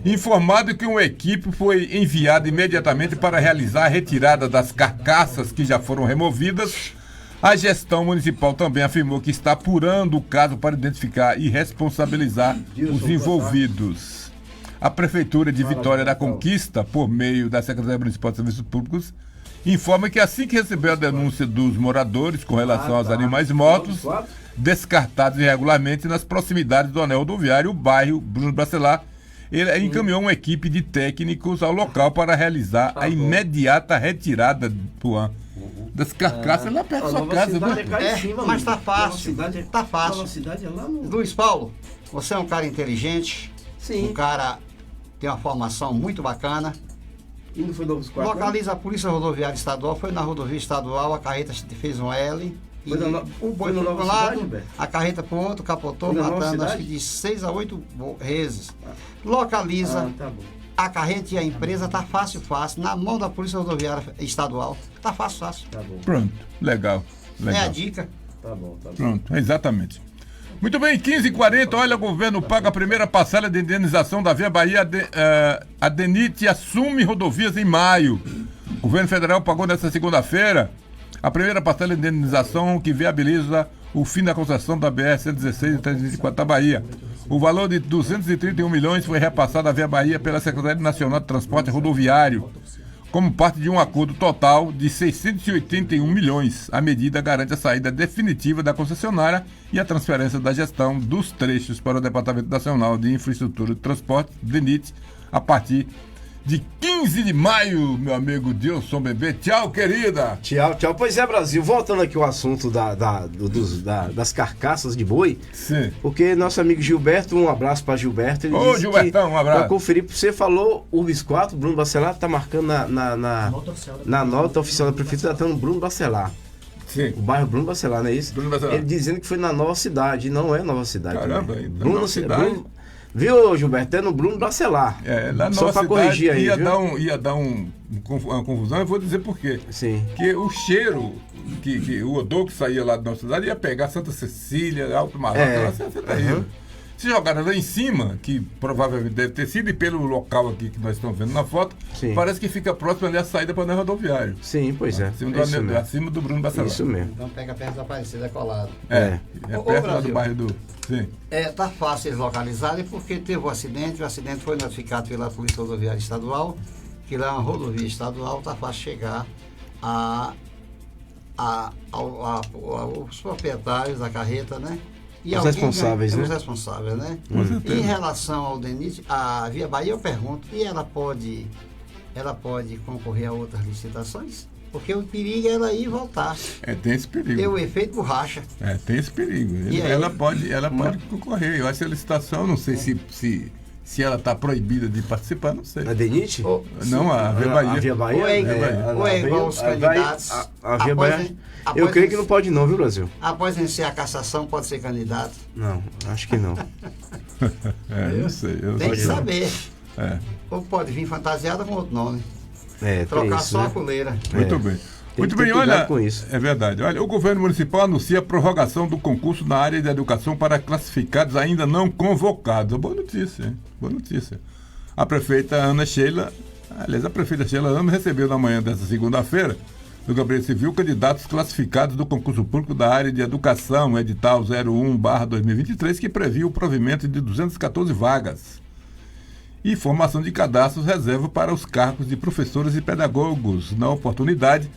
Informado que uma equipe foi enviada imediatamente para realizar a retirada das carcaças que já foram removidas, a gestão municipal também afirmou que está apurando o caso para identificar e responsabilizar os envolvidos. A Prefeitura de Vitória da Conquista, por meio da Secretaria Municipal de Serviços Públicos, informa que assim que recebeu a denúncia dos moradores com relação aos animais mortos descartados irregularmente nas proximidades do anel rodoviário, o bairro Bruno Bacelar, ele encaminhou uma equipe de técnicos ao local para realizar a imediata retirada das carcaças lá perto da sua casa. Mas está fácil. Está fácil. Luiz Paulo, você é um cara inteligente, um cara tem uma formação muito bacana. E não foi Novos Quatro? Localiza a Polícia Rodoviária Estadual, foi na rodovia estadual, a carreta fez um L. O boi foi para um lado, a carreta para o outro, capotou, matando acho que de 6 a 8 reses. Localiza a carreta e a empresa, tá fácil, na mão da Polícia Rodoviária Estadual. Tá fácil. Pronto, legal. É a dica. Tá bom. Pronto, exatamente. Muito bem, 15h40, olha, o governo paga a primeira parcela de indenização da Via Bahia. A DENIT assume rodovias em maio. O governo federal pagou nesta segunda-feira a primeira parcela de indenização que viabiliza o fim da concessão da BR-116 e 324 da Bahia. O valor de 231 milhões foi repassado à Via Bahia pela Secretaria Nacional de Transporte Rodoviário, como parte de um acordo total de 681 milhões. A medida garante a saída definitiva da concessionária e a transferência da gestão dos trechos para o Departamento Nacional de Infraestrutura de Transporte, DENIT, a partir de 15 de maio, meu amigo Dilson Bebê. Tchau, querida. Tchau. Pois é, Brasil, voltando aqui ao assunto das carcaças de boi. Sim. Porque nosso amigo Gilberto, um abraço para Gilberto. Ô, Gilbertão, um abraço. Para conferir, você falou, o Bisquato, Bruno Bacelar, tá marcando na nota oficial da Prefeitura, tá tendo Bruno Bacelar. Sim. O bairro Bruno Bacelar, não é isso? Bruno Bacelar. Ele dizendo que foi na Nova Cidade, não é Nova Cidade. Caramba, Bruno Cidade. Viu, Gilberto? É no Bruno Bacelar. Lá na só para corrigir aí. Ia dar uma confusão, eu vou dizer por quê. Sim. Porque o cheiro, o odor que saía lá da nossa cidade ia pegar Santa Cecília, Alto Marroca, você tá aí. Se jogaram lá em cima, que provavelmente deve ter sido, e pelo local aqui que nós estamos vendo na foto, parece que fica próximo ali a saída para o anel rodoviário. Sim, pois é. Acima do Bruno Bacelar. Isso mesmo. Então pega perto da Aparecida, colado. É perto lá do bairro do... Sim. Tá fácil eles localizarem porque teve o acidente foi notificado pela Polícia Rodoviária Estadual, que lá é uma rodovia estadual, tá fácil chegar aos proprietários da carreta, né? E os responsáveis, né? Os responsáveis, né? Em relação ao DENIT, a Via Bahia, eu pergunto, e ela pode concorrer a outras licitações? Porque o perigo é ela ir e voltar. Tem esse perigo. Tem o efeito borracha. Tem esse perigo. Ela pode concorrer. Eu acho que a licitação, não sei se ela está proibida de participar, não sei. A DENIT? Não, a Via Bahia. A Via Bahia? Ou é igual os candidatos. A Via Bahia. Eu creio que não pode não, viu, Brasil? Após vencer a cassação, pode ser candidato? Não, acho que não. Não sei. Tem que saber. Ou pode vir fantasiada com outro nome. trocar isso, só né? a coleira. Muito bem. Muito que ter bem, cuidado olha, com isso. é verdade. Olha, o governo municipal anuncia a prorrogação do concurso na área de educação para classificados ainda não convocados. Boa notícia, hein? Boa notícia. A prefeita Ana Sheila Ramos recebeu na manhã desta segunda-feira, do Gabinete Civil, candidatos classificados do concurso público da área de educação, edital 01/2023, que previu o provimento de 214 vagas. E formação de cadastros reserva para os cargos de professores e pedagogos. Na oportunidade,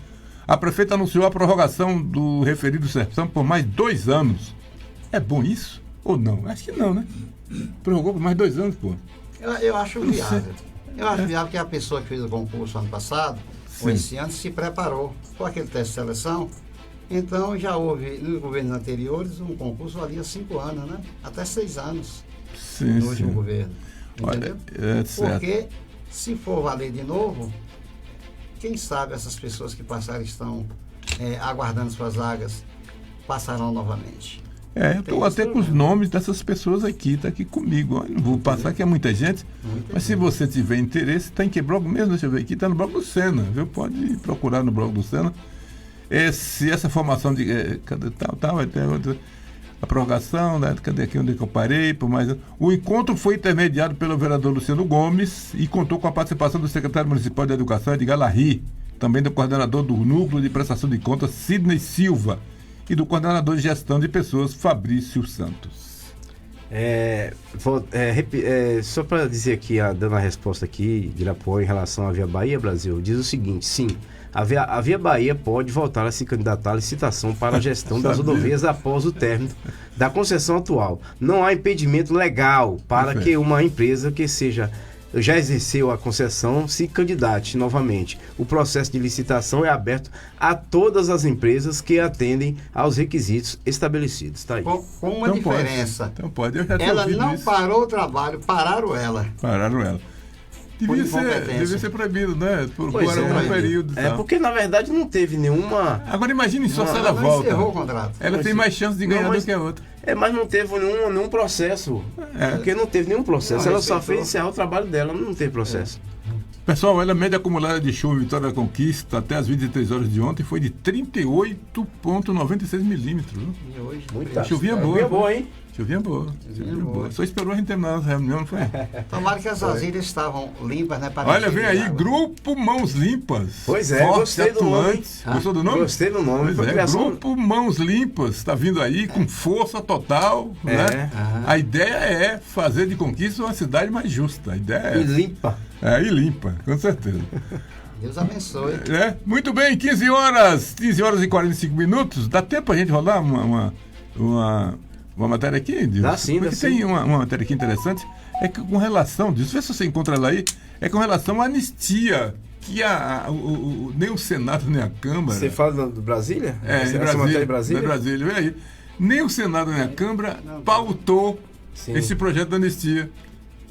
a prefeita anunciou a prorrogação do referido certame por mais 2 anos. É bom isso ou não? Acho que não, né? Prorrogou por mais 2 anos, pô. Eu acho viável. Eu acho viável que a pessoa que fez o concurso ano passado, ou esse ano, se preparou com aquele teste de seleção. Então já houve, nos governos anteriores, um concurso valia 5 anos, né? Até 6 anos no último governo. Entendeu? Porque se for valer de novo, quem sabe essas pessoas que passaram estão aguardando suas vagas passarão novamente. Eu estou até com os nomes dessas pessoas aqui, tá aqui comigo. Eu não vou passar, que é muita gente. Mas se você tiver interesse, está em que blog mesmo? Deixa eu ver aqui, está no blog do Sena, viu? Pode procurar no blog do Sena. Se essa formação de. Vai ter outra. A prorrogação, né? Cadê aqui onde eu parei? Por mais... O encontro foi intermediado pelo vereador Luciano Gomes e contou com a participação do secretário municipal de Educação, Edgar Larry, também do coordenador do Núcleo de Prestação de Contas, Sidney Silva, e do coordenador de Gestão de Pessoas, Fabrício Santos. Só para dizer aqui, dando a resposta aqui de Irapuã em relação à Via Bahia, Brasil, diz o seguinte: sim, a Via Bahia pode voltar a se candidatar à licitação para a gestão das rodovias após o término da concessão atual. Não há impedimento legal para que uma empresa que já exerceu a concessão se candidate novamente. O processo de licitação é aberto a todas as empresas que atendem aos requisitos estabelecidos. Tá aí. Com uma diferença. Então pode. Ela não parou o trabalho, pararam ela. Devia ser proibido, né? Por um período. Porque na verdade não teve nenhuma. Agora imagine só se ela volta. Encerrou o contrato. Ela tem mais chance de ganhar do que a outra. Mas não teve nenhum processo. Porque não teve nenhum processo. Ela só fez encerrar o trabalho dela, não teve processo. Pessoal, a média acumulada de chuva em Vitória da Conquista até as 23 horas de ontem foi de 38,96 milímetros. E hoje? Chuvinha boa. Chuvinha boa, hein? Chuvinha boa. Só esperou a gente terminar a reunião, não foi? Tomara que as vasilhas estavam limpas, né? Olha, vem aí, Grupo Mãos Limpas. Pois é, gostei do nome. Gostou do nome? Gostei do nome. Grupo Mãos Limpas está vindo aí com força total, né? A ideia é fazer de Conquista uma cidade mais justa. A ideia é limpa. E limpa, com certeza. Deus abençoe. Muito bem, 15 horas e 45 minutos. Dá tempo a gente rolar uma matéria aqui? Dá sim, porque tem uma matéria aqui interessante, é que com relação disso, vê se você encontra ela aí, é com relação à anistia, que nem o Senado nem a Câmara... Você fala do Brasília? Essa matéria de Brasília? Da Brasília, vê aí. Nem o Senado nem a Câmara pautou esse projeto da anistia.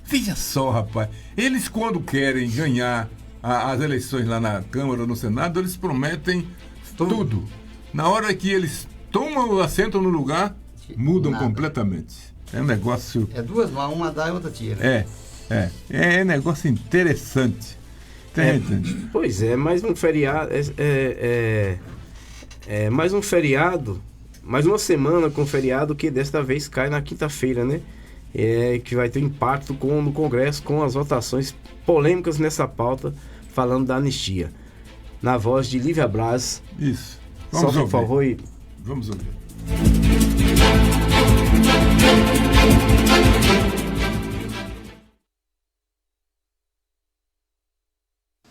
Veja só, rapaz, eles quando querem ganhar as eleições lá na Câmara ou no Senado, eles prometem tudo. Na hora que eles tomam o assento no lugar, mudam completamente. É um negócio... É duas mãos, uma dá e outra tira. É negócio interessante. Pois é, mais um feriado... mais um feriado, mais uma semana com feriado que desta vez cai na quinta-feira, né? Que vai ter impacto no Congresso com as votações polêmicas nessa pauta, falando da anistia. Na voz de Lívia Braz. Isso. Vamos ouvir. Por favor. Vamos ouvir.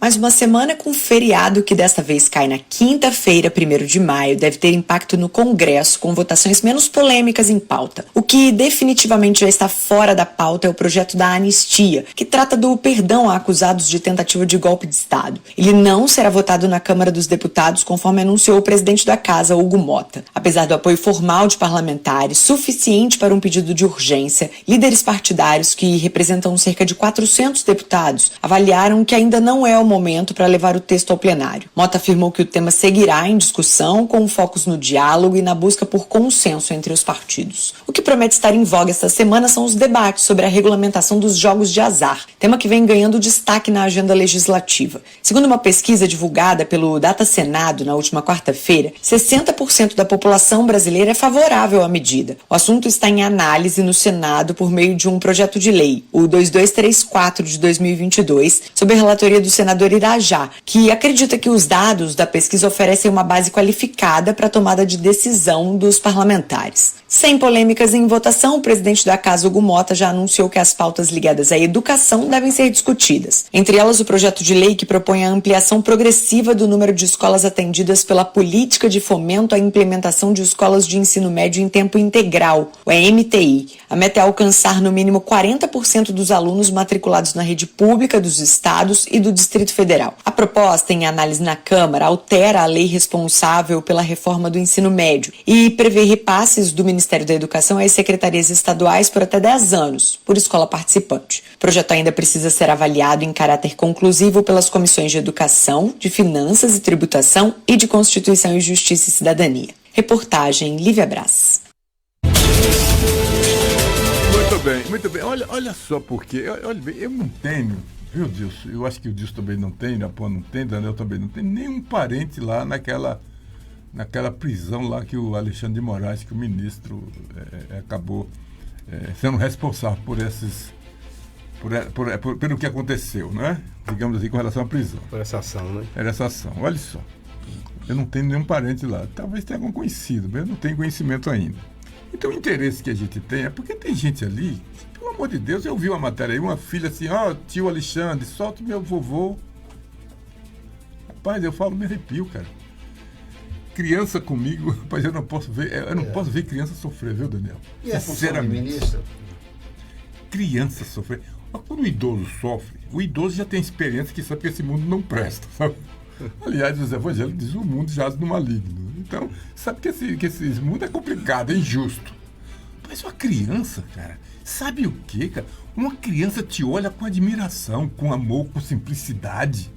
Mais uma semana com feriado que desta vez cai na quinta-feira, 1º de maio, deve ter impacto no Congresso, com votações menos polêmicas em pauta. O que definitivamente já está fora da pauta é o projeto da anistia, que trata do perdão a acusados de tentativa de golpe de Estado. Ele não será votado na Câmara dos Deputados, conforme anunciou o presidente da Casa, Hugo Mota. Apesar do apoio formal de parlamentares, suficiente para um pedido de urgência, líderes partidários que representam cerca de 400 deputados avaliaram que ainda não é o momento para levar o texto ao plenário. Mota afirmou que o tema seguirá em discussão, com focos no diálogo e na busca por consenso entre os partidos. O que promete estar em voga esta semana são os debates sobre a regulamentação dos jogos de azar, tema que vem ganhando destaque na agenda legislativa. Segundo uma pesquisa divulgada pelo Data Senado na última quarta-feira, 60% da população brasileira é favorável à medida. O assunto está em análise no Senado por meio de um projeto de lei, o 2234 de 2022, sob a relatoria do senador Irajá, que acredita que os dados da pesquisa oferecem uma base qualificada para a tomada de decisão dos parlamentares. Sem polêmicas em votação, o presidente da Casa, Hugo Mota, já anunciou que as pautas ligadas à educação devem ser discutidas. Entre elas, o projeto de lei que propõe a ampliação progressiva do número de escolas atendidas pela Política de Fomento à Implementação de Escolas de Ensino Médio em Tempo Integral, o MTI. A meta é alcançar no mínimo 40% dos alunos matriculados na rede pública dos estados e do Distrito Federal. A proposta, em análise na Câmara, altera a lei responsável pela reforma do ensino médio e prevê repasses do Ministério da Educação às secretarias estaduais por até 10 anos, por escola participante. O projeto ainda precisa ser avaliado em caráter conclusivo pelas comissões de Educação, de Finanças e Tributação e de Constituição e Justiça e Cidadania. Reportagem Lívia Brás. Muito bem. Olha só porque, olha bem, eu não tenho, viu, Dilson? Eu acho que o Dilson também não tem, a Pô não tem, Daniel também não tem, nenhum parente lá naquela prisão lá que o Alexandre de Moraes, que o ministro acabou sendo responsável por esses, pelo que aconteceu, né? Digamos assim, com relação à prisão. Por essa ação, né? Era essa ação. Olha só, eu não tenho nenhum parente lá. Talvez tenha algum conhecido, mas eu não tenho conhecimento ainda. Então o interesse que a gente tem é porque tem gente ali, pelo amor de Deus, eu vi uma matéria aí, uma filha assim, tio Alexandre, solta o meu vovô. Rapaz, eu falo, me arrepio, cara. Criança comigo, rapaz, eu não posso ver criança sofrer, viu, Daniel? E a função de ministro? Criança sofrer. Mas quando o idoso sofre, o idoso já tem experiência que sabe que esse mundo não presta, sabe? Aliás, os evangélicos dizem o mundo jaz no maligno. Então, sabe que esse mundo é complicado, é injusto. Mas uma criança, cara, sabe o quê, cara? Uma criança te olha com admiração, com amor, com simplicidade.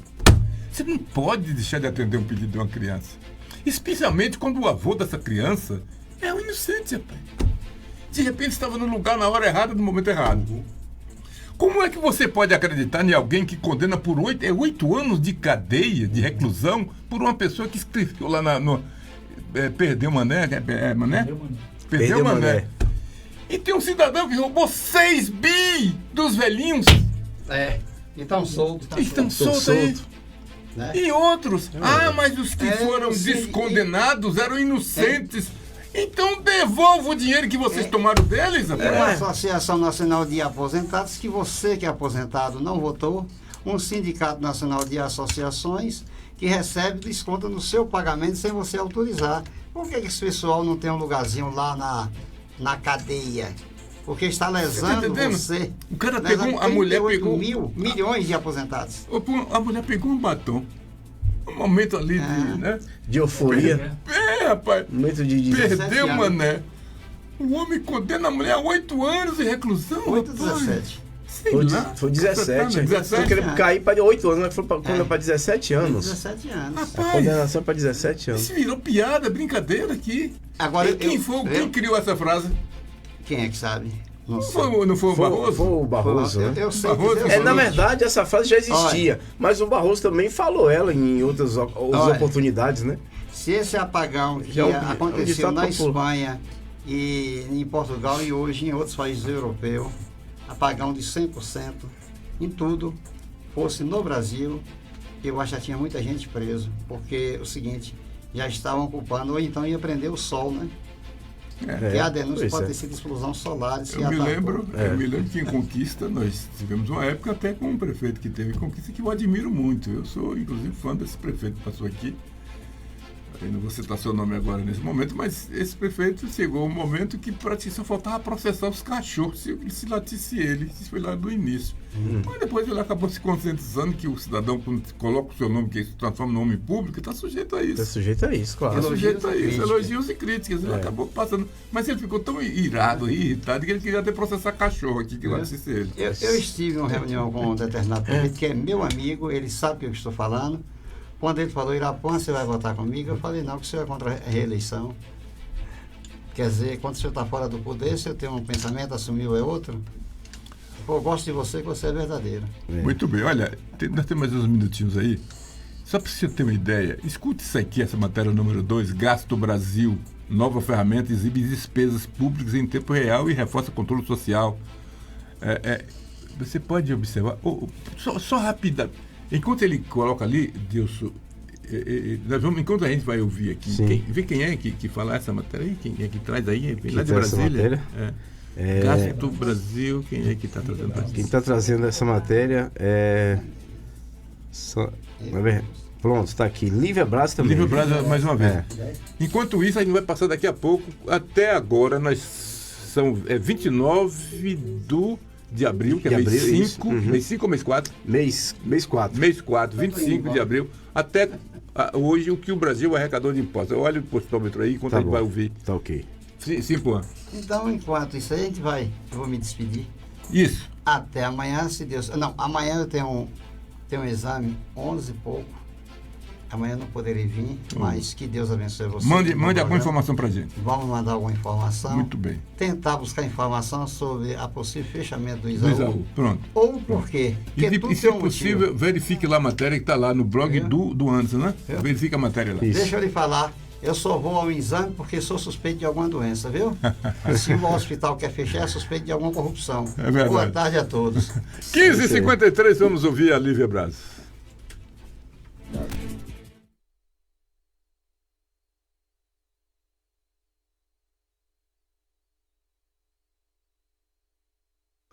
Você não pode deixar de atender um pedido de uma criança. Especialmente quando o avô dessa criança é um inocente, rapaz. De repente estava no lugar na hora errada, no momento errado. Como é que você pode acreditar em alguém que condena por 8 anos de cadeia, de reclusão, por uma pessoa que escreveu lá Perdeu Mané? Perdeu Mané. E tem um cidadão que roubou 6 bi dos velhinhos. E estão soltos. Estão soltos aí. Né? E outros. Mas os que foram descondenados eram inocentes. Então devolva o dinheiro que vocês tomaram deles, rapaz. É a Associação Nacional de Aposentados, que você que é aposentado não votou, um Sindicato Nacional de Associações que recebe desconto no seu pagamento sem você autorizar. Por que esse pessoal não tem um lugarzinho lá na cadeia? Porque está lesando você. O cara pegou, a mulher pegou milhões de aposentados. A mulher pegou um batom. Um momento ali de euforia. Rapaz. Momento de perdeu, mané. O homem condena a mulher a 8 anos de reclusão. 17. Foi 17. Eu queria cair para 8 anos, mas foi para 17 anos. 17 anos. Rapaz, a condenação é para 17 anos. Isso virou piada, brincadeira aqui. Agora, quem criou essa frase? Quem é que sabe? Não foi o Barroso? Foi o Barroso, né? Eu sei. Na verdade, essa frase já existia. Mas o Barroso também falou ela em outras oportunidades, né? Se esse apagão que aconteceu na Espanha e em Portugal e hoje em outros países europeus, apagão de 100% em tudo, fosse no Brasil, eu acho que já tinha muita gente preso. Porque o seguinte, já estavam ocupando, ou então ia prender o sol, né? Que a denúncia pode ter sido explosão solar. Eu me lembro que em Conquista nós tivemos uma época até com um prefeito que teve em Conquista que eu admiro muito. Eu sou, inclusive, fã desse prefeito que passou aqui. eu não vou citar seu nome agora nesse momento, mas esse prefeito chegou um momento que praticamente só faltava processar os cachorros se latisse ele. Isso foi lá do início. Mas depois ele acabou se conscientizando que o cidadão, quando coloca o seu nome, que se transforma em nome público, está sujeito a isso. Está sujeito a isso, claro. Está sujeito a isso, elogios e críticas. Ele acabou passando. Mas ele ficou tão irritado, que ele queria até processar cachorro aqui, que latisse ele. Eu estive em uma reunião com um determinado prefeito, que é meu amigo, ele sabe o que eu estou falando. Quando ele falou, Irapuã, você vai votar comigo? Eu falei, não, que o senhor é contra a reeleição. Quer dizer, quando o senhor está fora do poder, se eu tenho um pensamento, assumiu é outro. Eu gosto de você, que você é verdadeiro. Muito bem, olha, nós temos mais uns minutinhos aí. Só para você ter uma ideia, escute isso aqui, essa matéria número 2, Gasto Brasil, nova ferramenta exibe despesas públicas em tempo real e reforça o controle social. Você pode observar, só rapidamente. Enquanto ele coloca ali, Dilson, enquanto a gente vai ouvir aqui, quem é que fala essa matéria aí? Quem é que traz aí? Vem lá de Brasília? Gasto Brasil, quem é que está trazendo para Quem está trazendo essa matéria é... Pronto, está aqui. Lívia Braz também. Lívia Braz, mais uma vez. Enquanto isso, a gente vai passar daqui a pouco. Até agora, são 29 de abril, que é mês 5. Mês 5 ou mês 4? Mês 4. Mês 4, 25 de abril. Até hoje, o que o Brasil arrecadou de impostos. Olha o postômetro aí, enquanto a gente vai ouvir. Tá ok. 5 anos. Então, enquanto isso aí, a gente vai. Eu vou me despedir. Isso. Até amanhã, se Deus... Não, amanhã eu tenho um exame 11 e pouco. Amanhã não poderei vir, mas que Deus abençoe você. Mande alguma informação pra gente. Vamos mandar alguma informação. Muito bem. Tentar buscar informação sobre a possível fechamento do Isaú. Pronto. Ou por quê? E se possível, verifique lá a matéria que está lá no blog do Anderson, né? Verifique a matéria lá. Isso. Deixa eu lhe falar. Eu só vou ao exame porque sou suspeito de alguma doença, viu? Se o hospital quer fechar, é suspeito de alguma corrupção. É verdade. Boa tarde a todos. 15h53, vamos ouvir a Lívia Braz.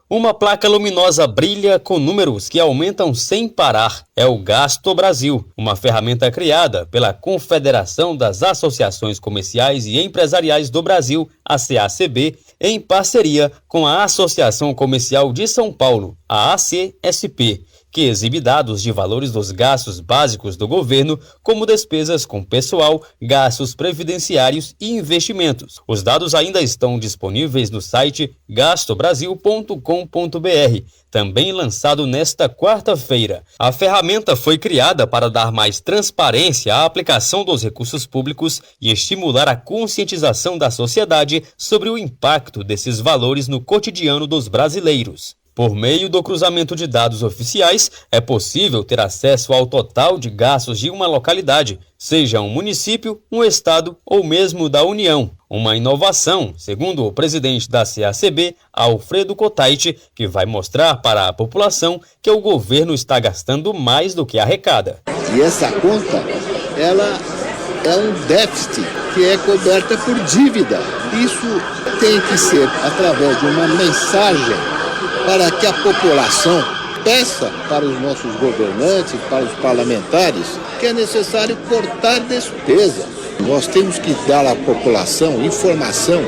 Uma placa luminosa brilha com números que aumentam sem parar. É o Gasto Brasil, uma ferramenta criada pela Confederação das Associações Comerciais e Empresariais do Brasil, a CACB, em parceria com a Associação Comercial de São Paulo, a ACSP, que exibe dados de valores dos gastos básicos do governo, como despesas com pessoal, gastos previdenciários e investimentos. Os dados ainda estão disponíveis no site gastobrasil.com.br, também lançado nesta quarta-feira. A ferramenta foi criada para dar mais transparência à aplicação dos recursos públicos e estimular a conscientização da sociedade sobre o impacto desses valores no cotidiano dos brasileiros. Por meio do cruzamento de dados oficiais, é possível ter acesso ao total de gastos de uma localidade, seja um município, um estado ou mesmo da União. Uma inovação, segundo o presidente da CACB, Alfredo Cotait, que vai mostrar para a população que o governo está gastando mais do que arrecada. E essa conta, ela é um déficit que é coberta por dívida. Isso tem que ser através de uma mensagem para que a população peça para os nossos governantes, para os parlamentares, que é necessário cortar despesas. Nós temos que dar à população informação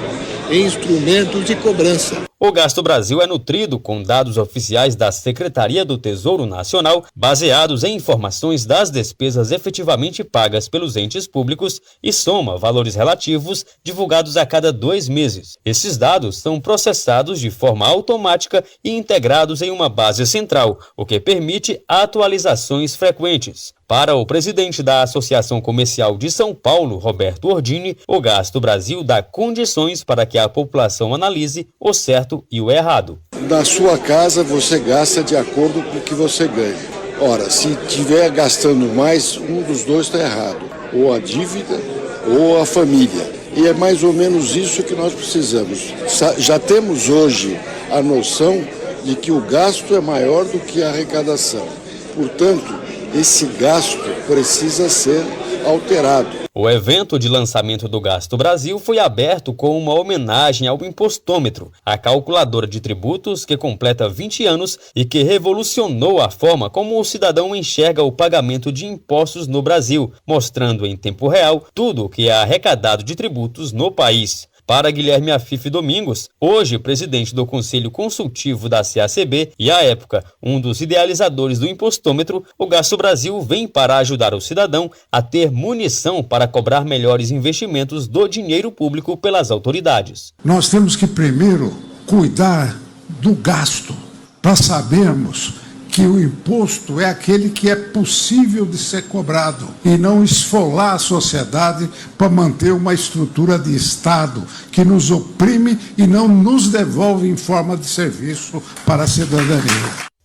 em instrumentos de cobrança. O Gasto Brasil é nutrido com dados oficiais da Secretaria do Tesouro Nacional, baseados em informações das despesas efetivamente pagas pelos entes públicos e soma valores relativos divulgados a cada 2 meses. Esses dados são processados de forma automática e integrados em uma base central, o que permite atualizações frequentes. Para o presidente da Associação Comercial de São Paulo, Roberto Ordini, o Gasto Brasil dá condições para que a população analise o certo e o errado. Na sua casa você gasta de acordo com o que você ganha. Ora, se estiver gastando mais, um dos dois está errado. Ou a dívida ou a família. E é mais ou menos isso que nós precisamos. Já temos hoje a noção de que o gasto é maior do que a arrecadação. Portanto, esse gasto precisa ser alterado. O evento de lançamento do Gasto Brasil foi aberto com uma homenagem ao Impostômetro, a calculadora de tributos que completa 20 anos e que revolucionou a forma como o cidadão enxerga o pagamento de impostos no Brasil, mostrando em tempo real tudo o que é arrecadado de tributos no país. Para Guilherme Afife Domingos, hoje presidente do Conselho Consultivo da CACB e, à época, um dos idealizadores do Impostômetro, o Gasto Brasil vem para ajudar o cidadão a ter munição para cobrar melhores investimentos do dinheiro público pelas autoridades. Nós temos que primeiro cuidar do gasto, para sabermos que o imposto é aquele que é possível de ser cobrado e não esfolar a sociedade para manter uma estrutura de Estado que nos oprime e não nos devolve em forma de serviço para a cidadania.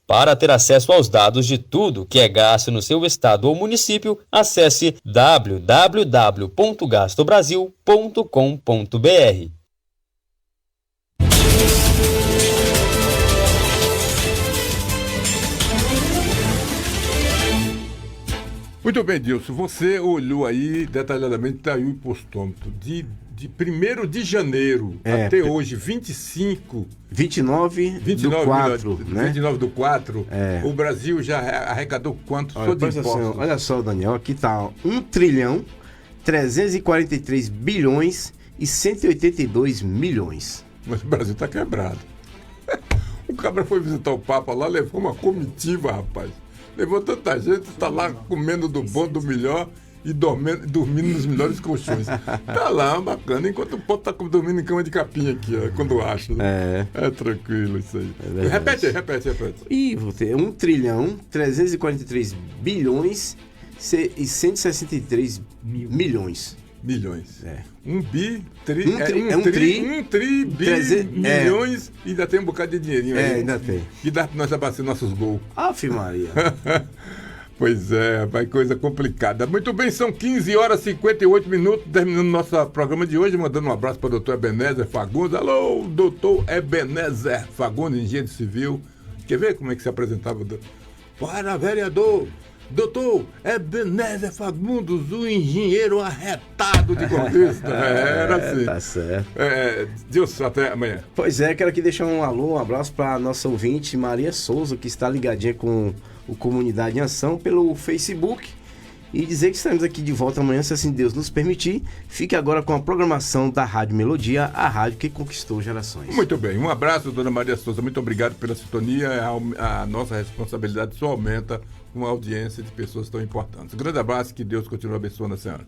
Para ter acesso aos dados de tudo que é gasto no seu estado ou município, acesse www.gastobrasil.com.br. Muito bem, Dilson. Você olhou aí detalhadamente, está aí o impostômetro. De 1º de janeiro até hoje, 29 do 4, né? 29 do 4, o Brasil já arrecadou quanto só de impostos? Assim, olha só, Daniel, aqui está 1 trilhão, 343 bilhões e 182 milhões. Mas o Brasil está quebrado. O cabra foi visitar o Papa lá, levou uma comitiva, rapaz. Levou tanta gente, está lá comendo do bom, do melhor e dormindo nos melhores colchões. Tá lá, bacana, enquanto o povo está dormindo em cama de capinha aqui, ó, quando acha. Né? É tranquilo isso aí. Repete. Ih, vou ter 1 trilhão, 343 bilhões e 163 milhões. Milhões. É. Um tri, milhões e ainda tem um bocado de dinheirinho aí. Ainda tem. E dá pra nós abastecer nossos gols. Aff, Maria. Pois é, vai coisa complicada. Muito bem, são 15 horas e 58 minutos, terminando nosso programa de hoje, mandando um abraço para o doutor Ebenezer Fagundes. Alô, doutor Ebenezer Fagundes, engenheiro civil. Quer ver como é que se apresentava? Para vereador, doutor Ebenezer Fagundes, o engenheiro arretado de Conquista. Era assim. Tá certo. Deus, até amanhã. Pois é, quero aqui deixar um alô, um abraço para nossa ouvinte Maria Souza, que está ligadinha com o Comunidade em Ação pelo Facebook, e dizer que estaremos aqui de volta amanhã, se assim Deus nos permitir. Fique agora com a programação da Rádio Melodia, a rádio que conquistou gerações. Muito bem, um abraço, dona Maria Souza, muito obrigado pela sintonia. A nossa responsabilidade só aumenta com a audiência de pessoas tão importantes. Um grande abraço, que Deus continue abençoando a senhora.